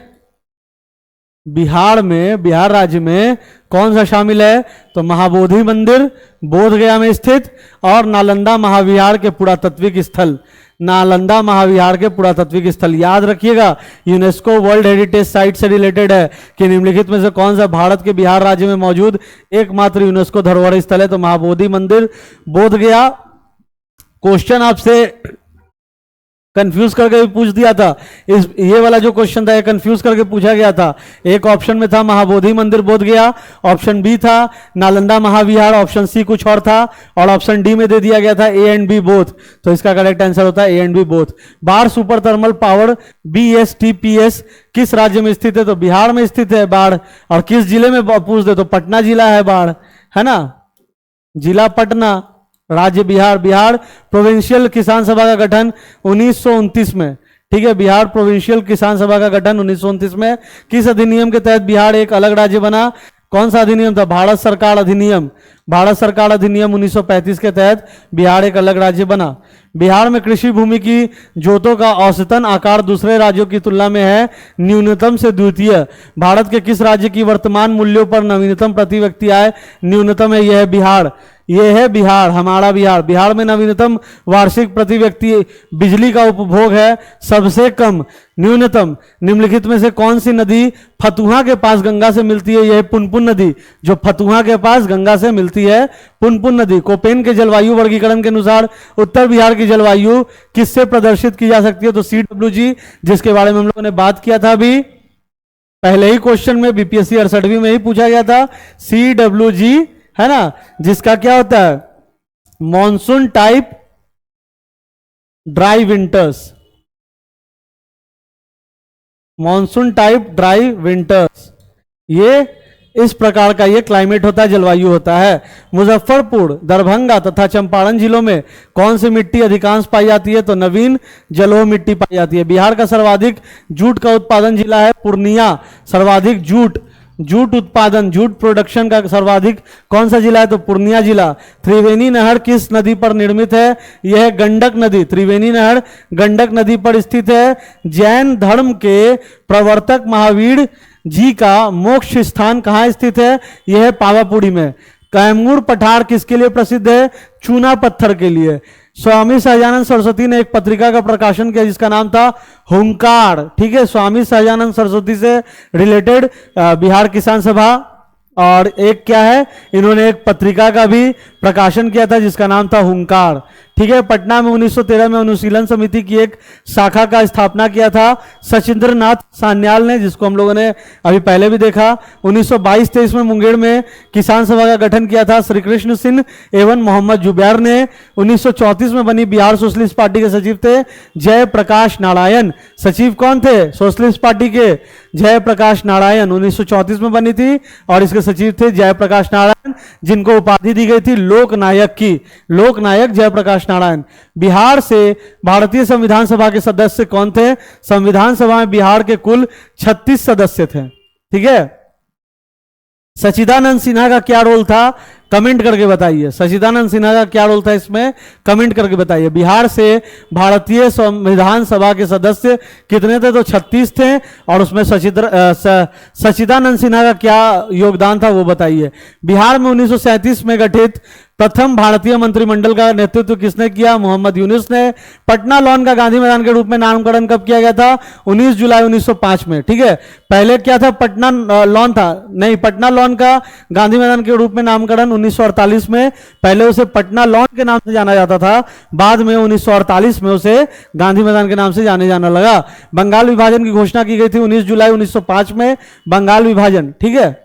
बिहार राज्य में कौन सा शामिल है? तो महाबोधि मंदिर बोधगया में स्थित और नालंदा महाविहार के पुरातात्विक स्थल। नालंदा महाविहार के पुरातात्विक स्थल याद रखिएगा, यूनेस्को वर्ल्ड हेरिटेज साइट से रिलेटेड है कि निम्नलिखित में से कौन सा भारत के बिहार राज्य में मौजूद एकमात्र यूनेस्को धरोहर स्थल है? तो महाबोधि मंदिर बोधगया। क्वेश्चन आपसे कंफ्यूज करके भी पूछ दिया था, ये वाला जो क्वेश्चन था ये कंफ्यूज करके पूछा गया था। एक ऑप्शन में था महाबोधि मंदिर बोधगया, ऑप्शन बी था नालंदा महाविहार, ऑप्शन सी कुछ और था, और ऑप्शन डी में दे दिया गया था ए एंड बी बोथ। तो इसका करेक्ट आंसर होता है ए एंड बी बोथ। बाढ़ सुपर थर्मल पावर BSTPS किस राज्य में स्थित है? तो बिहार में स्थित है बाढ़। और किस जिले में पूछ दे तो पटना जिला है बाढ़, है ना, जिला पटना, राज्य बिहार। बिहार प्रोविंशियल किसान सभा का गठन 1929 में, ठीक है। बिहार प्रोविंशियल किसान सभा का गठन 1929 में। किस अधिनियम के तहत बिहार एक अलग राज्य बना? कौन सा अधिनियम था? भारत सरकार अधिनियम। भारत सरकार अधिनियम 1935 के तहत बिहार एक अलग राज्य बना। बिहार में कृषि भूमि की जोतों का औसतन आकार दूसरे राज्यों की तुलना में है न्यूनतम से द्वितीय। भारत के किस राज्य की वर्तमान मूल्यों पर नवीनतम प्रति व्यक्ति आय न्यूनतम है? यह है बिहार। ये है बिहार, हमारा बिहार। बिहार में नवीनतम वार्षिक प्रति व्यक्ति बिजली का उपभोग है सबसे कम। न्यूनतम निम्नलिखित में से कौन सी नदी फतुहा के पास गंगा से मिलती है? यह पुनपुन नदी, जो फतुहा के पास गंगा से मिलती है, पुनपुन नदी। कोपेन के जलवायु वर्गीकरण के अनुसार उत्तर बिहार की जलवायु किससे प्रदर्शित की जा सकती है? तो CWG, जिसके बारे में हम लोगों ने बात किया था अभी पहले ही क्वेश्चन में, बीपीएससी 68वीं में ही पूछा गया था। CWG है ना, जिसका क्या होता है? Monsoon type dry winters, monsoon type dry winters, ये इस प्रकार का ये क्लाइमेट होता है, जलवायु होता है। मुजफ्फरपुर, दरभंगा तथा चंपारण जिलों में कौन सी मिट्टी अधिकांश पाई जाती है? तो नवीन जलोढ़ मिट्टी पाई जाती है। बिहार का सर्वाधिक जूट का उत्पादन जिला है पूर्णिया। सर्वाधिक जूट उत्पादन, जूट प्रोडक्शन का सर्वाधिक कौन सा जिला है? तो पूर्णिया जिला। त्रिवेणी नहर किस नदी पर निर्मित है? यह गंडक नदी। त्रिवेणी नहर गंडक नदी पर स्थित है। जैन धर्म के प्रवर्तक महावीर जी का मोक्ष स्थान कहाँ स्थित है? यह है पावापुरी में। कैमूर पठार किसके लिए प्रसिद्ध है? चूना पत्थर के लिए। स्वामी सहजानंद सरस्वती ने एक पत्रिका का प्रकाशन किया जिसका नाम था हुंकार। ठीक है, स्वामी सहजानंद सरस्वती से रिलेटेड बिहार किसान सभा। और एक क्या है, इन्होंने एक पत्रिका का भी प्रकाशन किया था जिसका नाम था हुंकार। ठीक है, पटना में 1913 में अनुशीलन समिति की एक शाखा का स्थापना किया था सचिंद्र नाथ सान्याल ने, जिसको हम लोगों ने अभी पहले भी देखा। 1922-23 में मुंगेर में किसान सभा का गठन किया था श्री कृष्ण सिंह एवं मोहम्मद जुबैर ने। 1934 में बनी बिहार सोशलिस्ट पार्टी के सचिव थे जयप्रकाश नारायण। सचिव कौन थे सोशलिस्ट पार्टी के? जयप्रकाश नारायण 1934 में बनी थी और इसके सचिव थे जयप्रकाश नारायण, जिनको उपाधि दी गई थी लोकनायक की। लोकनायक जयप्रकाश नारायण। बिहार से भारतीय संविधान सभा के सदस्य कौन थे? संविधान सभा में बिहार के कुल 36 सदस्य थे। ठीक है, सच्चिदानंद सिन्हा का क्या रोल था? कमेंट करके बताइए। सच्चिदानंद सिन्हा का क्या रोल था इसमें? कमेंट करके बताइए। बिहार से भारतीय संविधान सभा के सदस्य कितने थे? तो 36 थे। और उसमें सच्चिदानंद सिन्हा का क्या योगदान था वो बताइए। बिहार में 1937 में गठित प्रथम भारतीय मंत्रिमंडल का नेतृत्व किसने किया? मोहम्मद यूनुस ने। पटना लॉन का गांधी मैदान के रूप में नामकरण कब किया गया था? 19 जुलाई 1905 में। ठीक है, पहले क्या था? पटना लॉन था, नहीं, पटना लॉन का गांधी मैदान के रूप में नामकरण 1948 में। पहले उसे पटना लॉन के नाम से जाना जाता था, बाद में 1948 में उसे गांधी मैदान के नाम से जाने जाना लगा। बंगाल विभाजन की घोषणा की गई थी 19 जुलाई 1905 में, बंगाल विभाजन। ठीक है,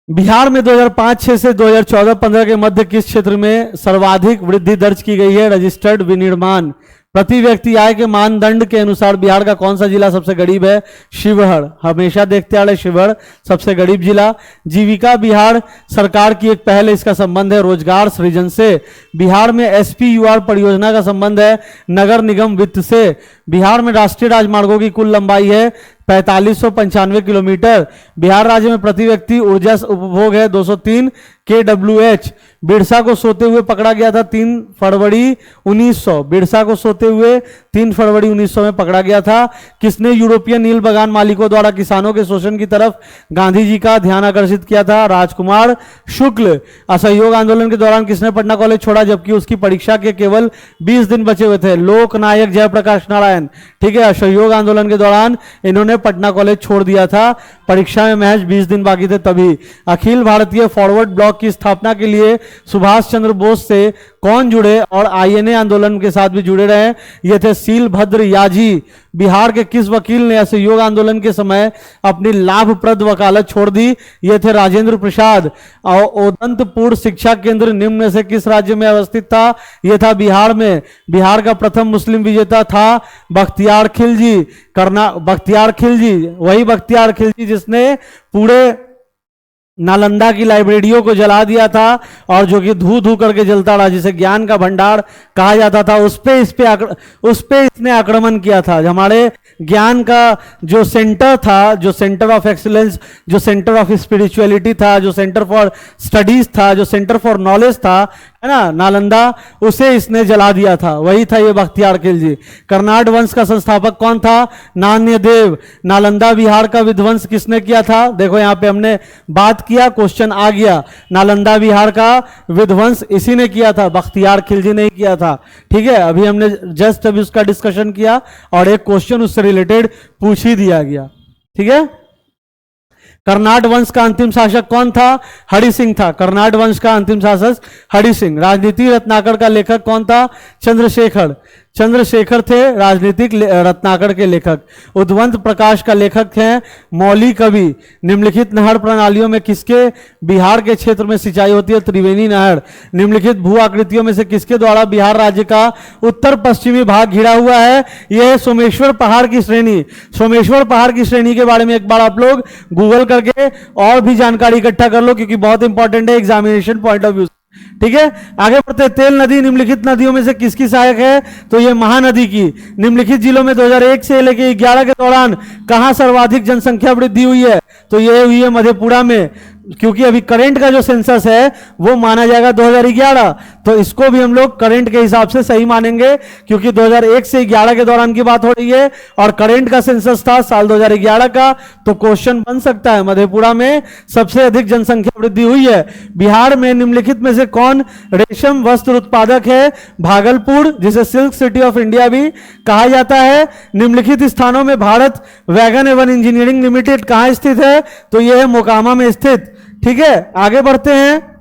बिहार में 2005-6 से 2014-15 के मध्य किस क्षेत्र में सर्वाधिक वृद्धि दर्ज की गई है? रजिस्टर्ड विनिर्माण। प्रति व्यक्ति आय के मानदंड के अनुसार बिहार का कौन सा जिला सबसे गरीब है? शिवहर। हमेशा देखते आ रहे शिवहर सबसे गरीब जिला। जीविका बिहार सरकार की एक पहल है, इसका संबंध है रोजगार सृजन से। बिहार में SPUR परियोजना का संबंध है नगर निगम वित्त से। बिहार में राष्ट्रीय राजमार्गों की कुल लंबाई है 4595 किलोमीटर। बिहार राज्य में प्रति व्यक्ति ऊर्जा उपभोग है 203 kWh। बिरसा को सोते हुए पकड़ा गया था 3 फरवरी 1900। बिरसा को सोते हुए 3 फरवरी 1900 में पकड़ा गया था। किसने यूरोपियन नील बगान मालिकों द्वारा किसानों के शोषण की तरफ गांधी जी का ध्यान आकर्षित किया था? राजकुमार शुक्ल। असहयोग आंदोलन के दौरान किसने पटना कॉलेज छोड़ा जबकि उसकी परीक्षा के केवल 20 दिन बचे हुए थे? लोकनायक जयप्रकाश नारायण। ठीक है, असहयोग आंदोलन के दौरान इन्होंने पटना कॉलेज छोड़ दिया था, परीक्षा में महज 20 दिन बाकी थे तभी। अखिल भारतीय फॉरवर्ड ब्लॉक की स्थापना के लिए सुभाष चंद्र बोस से कौन जुड़े और INA आंदोलन के साथ भी जुड़े रहे? ये थे सीलभद्र याजी। बिहार के किस वकील ने असहयोग आंदोलन के समय अपनी लाभप्रद वकालत छोड़ दी? ये थे राजेंद्र प्रसाद। और उदंतपुर शिक्षा केंद्र निम्न में से किस राज्य में अवस्थित था? यह था बिहार में। बिहार का प्रथम मुस्लिम विजेता था बख्तियार खिलजी। बख्तियार खिलजी, वही बख्तियार खिलजी जिसने पूरे नालंदा की लाइब्रेरियों को जला दिया था और जो कि धू धू करके जलता रहा, जिसे ज्ञान का भंडार कहा जाता था, उस पे इसने आक्रमण किया था। हमारे ज्ञान का जो सेंटर था, जो सेंटर ऑफ एक्सीलेंस, जो सेंटर ऑफ स्पिरिचुअलिटी था, जो सेंटर फॉर स्टडीज था, जो सेंटर फॉर नॉलेज था, है ना, नालंदा, उसे इसने जला दिया था, वही था ये बख्तियार खिलजी। कर्नाड वंश का संस्थापक कौन था? नान्यदेव। नालंदा बिहार का विध्वंस किसने किया था? देखो यहां पे हमने बात किया, क्वेश्चन आ गया, नालंदा बिहार का विध्वंस इसी ने किया था, बख्तियार खिलजी ने किया था। ठीक है, अभी हमने जस्ट अभी उसका डिस्कशन किया और एक क्वेश्चन उससे रिलेटेड पूछ ही दिया गया। ठीक है, कर्नाड वंश का अंतिम शासक कौन था? हरि सिंह था। कर्नाड वंश का अंतिम शासक हरि सिंह। राजनीति रत्नाकर का लेखक कौन था? चंद्रशेखर। चंद्रशेखर थे राजनीतिक रत्नाकर के लेखक। उद्वंत प्रकाश का लेखक हैं मौली कवि। निम्नलिखित नहर प्रणालियों में किसके बिहार के क्षेत्र में सिंचाई होती है? त्रिवेणी नहर। निम्नलिखित भू आकृतियों में से किसके द्वारा बिहार राज्य का उत्तर पश्चिमी भाग घिरा हुआ है? यह है सोमेश्वर पहाड़ की श्रेणी। सोमेश्वर पहाड़ की श्रेणी के बारे में एक बार आप लोग गूगल करके और भी जानकारी इकट्ठा कर लो, क्योंकि बहुत इंपॉर्टेंट है एग्जामिनेशन पॉइंट ऑफ व्यू। ठीक है, आगे बढ़ते। तेल नदी निम्नलिखित नदियों में से किसकी सहायक है? तो ये महानदी की। निम्नलिखित जिलों में 2001 से लेकर 11 के दौरान कहां सर्वाधिक जनसंख्या वृद्धि हुई है? तो ये हुई है मधेपुरा में, क्योंकि अभी करंट का जो सेंसस है वो माना जाएगा 2011, तो इसको भी हम लोग करंट के हिसाब से सही मानेंगे, क्योंकि 2001 से 11 के दौरान की बात हो रही है और करंट का सेंसस था साल 2011 का। तो क्वेश्चन बन सकता है मधेपुरा में सबसे अधिक जनसंख्या वृद्धि हुई है। बिहार में निम्नलिखित में से कौन रेशम वस्त्र उत्पादक है? भागलपुर, जिसे सिल्क सिटी ऑफ इंडिया भी कहा जाता है। निम्नलिखित स्थानों में भारत वैगन एवं इंजीनियरिंग लिमिटेड कहां स्थित है? तो यह है मोकामा में स्थित। ठीक है, आगे बढ़ते हैं।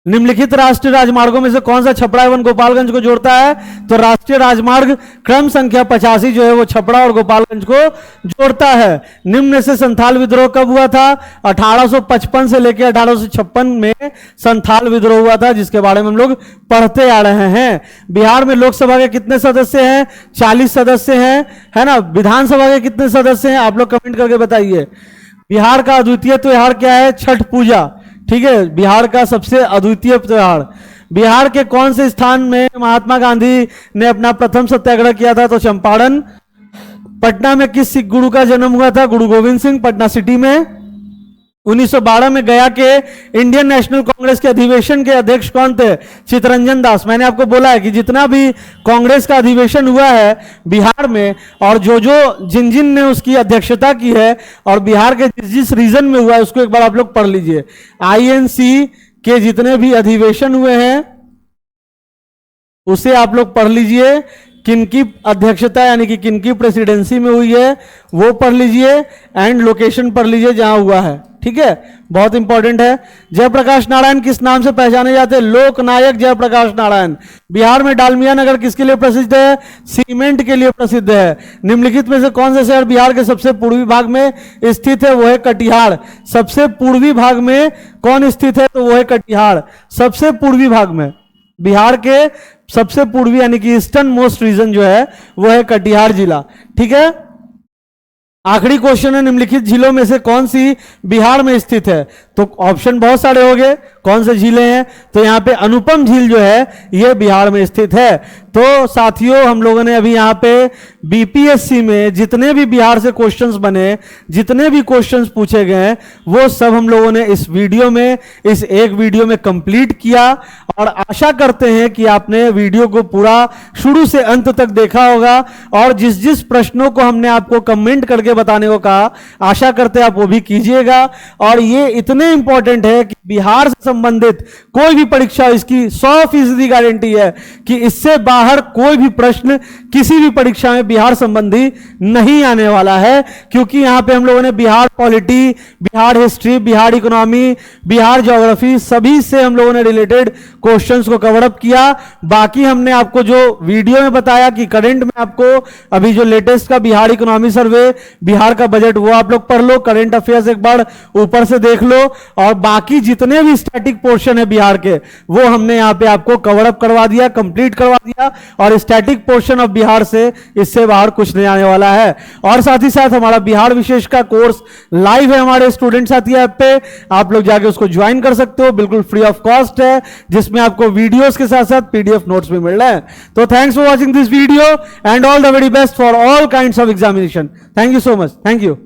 निम्नलिखित राष्ट्रीय राजमार्गों में से कौन सा छपरा एवं गोपालगंज को जोड़ता है? तो राष्ट्रीय राजमार्ग क्रम संख्या 85 जो है वो छपरा और गोपालगंज को जोड़ता है। निम्न से संथाल विद्रोह कब हुआ था? 1855 से लेकर 1856 में संथाल विद्रोह हुआ था, जिसके बारे में हम लोग पढ़ते आ रहे हैं। बिहार में लोकसभा के कितने सदस्य हैं? 40 सदस्य हैं, है ना। विधानसभा के कितने सदस्य हैं? आप लोग कमेंट करके बताइए। बिहार का अद्वितीय त्योहार क्या है? छठ पूजा। ठीक है, बिहार का सबसे अद्वितीय त्योहार। बिहार के कौन से स्थान में महात्मा गांधी ने अपना प्रथम सत्याग्रह किया था? तो चंपारण। पटना में किस सिख गुरु का जन्म हुआ था? गुरु गोविंद सिंह, पटना सिटी में। 1912 में गया के इंडियन नेशनल कांग्रेस के अधिवेशन के अध्यक्ष कौन थे? चित्तरंजन दास। मैंने आपको बोला है कि जितना भी कांग्रेस का अधिवेशन हुआ है बिहार में, और जिन जिन ने उसकी अध्यक्षता की है और बिहार के जिस जिस रीजन में हुआ है, उसको एक बार आप लोग पढ़ लीजिए। आईएनसी के जितने भी अधिवेशन हुए हैं उसे आप लोग पढ़ लीजिए। किनकी अध्यक्षता यानी कि किनकी प्रेसिडेंसी में हुई है वो पढ़ लीजिए, एंड लोकेशन पढ़ लीजिए जहां हुआ है। ठीक है, बहुत इंपॉर्टेंट है। जयप्रकाश नारायण किस नाम से पहचाने जाते हैं? लोकनायक जयप्रकाश नारायण। बिहार में डालमिया नगर किसके लिए प्रसिद्ध है? सीमेंट के लिए प्रसिद्ध है। निम्नलिखित में से कौन सा शहर बिहार के सबसे पूर्वी भाग में स्थित है? वो है कटिहार। सबसे पूर्वी भाग में कौन स्थित है? तो वो है कटिहार। सबसे पूर्वी भाग में बिहार के सबसे पूर्वी यानी कि ईस्टर्न मोस्ट रीजन जो है वो है कटिहार जिला। ठीक है, आखिरी क्वेश्चन है, निम्नलिखित झीलों में से कौन सी बिहार में स्थित है? तो ऑप्शन बहुत सारे हो गए, कौन से झीलें हैं? तो यहाँ पे अनुपम झील जो है ये बिहार में स्थित है। तो साथियों, हम लोगों ने अभी यहाँ पे बीपीएससी में जितने भी बिहार से क्वेश्चंस बने, जितने भी क्वेश्चंस पूछे गए, वो सब हम लोगों ने इस वीडियो में, इस एक वीडियो में कंप्लीट किया। और आशा करते हैं कि आपने वीडियो को पूरा शुरू से अंत तक देखा होगा, और जिस जिस प्रश्नों को हमने आपको कमेंट करके बताने को कहा, आशा करते आप वो भी कीजिएगा। और ये इतने इंपॉर्टेंट है कि बिहार से संबंधित कोई भी परीक्षा, इसकी 100% गारंटी है कि इससे बाहर कोई भी प्रश्न किसी भी परीक्षा में बिहार संबंधी नहीं आने वाला है, क्योंकि यहां पे हम लोगों ने Bihar polity, Bihar history, Bihar economy, Bihar geography, सभी से हम लोगों ने रिलेटेड क्वेश्चंस को कवर अप किया। बाकी हमने आपको जो वीडियो में बताया कि करंट में आपको अभी जो लेटेस्ट का बिहार इकोनॉमी सर्वे, बिहार का बजट, वो आप लोग पढ़ लो, करंट अफेयर्स एक बार ऊपर से देख लो, और बाकी जितने भी स्टैटिक पोर्शन है बिहार के वो हमने यहां पे आपको कवर अप करवा दिया, कंप्लीट करवा दिया। और स्टैटिक पोर्शन ऑफ बिहार से, इससे बाहर कुछ नहीं आने वाला है। और साथ ही साथ हमारा बिहार विशेष का कोर्स लाइव है हमारे स्टूडेंट साथी ऐप पे, आप लोग जाके उसको ज्वाइन कर सकते हो, बिल्कुल फ्री ऑफ कॉस्ट है, जिसमें आपको वीडियोस के साथ साथ पीडीएफ नोट्स भी मिल रहे हैं। तो thanks for watching this video and all the very best for all kinds of examination. Thank you so much, thank you.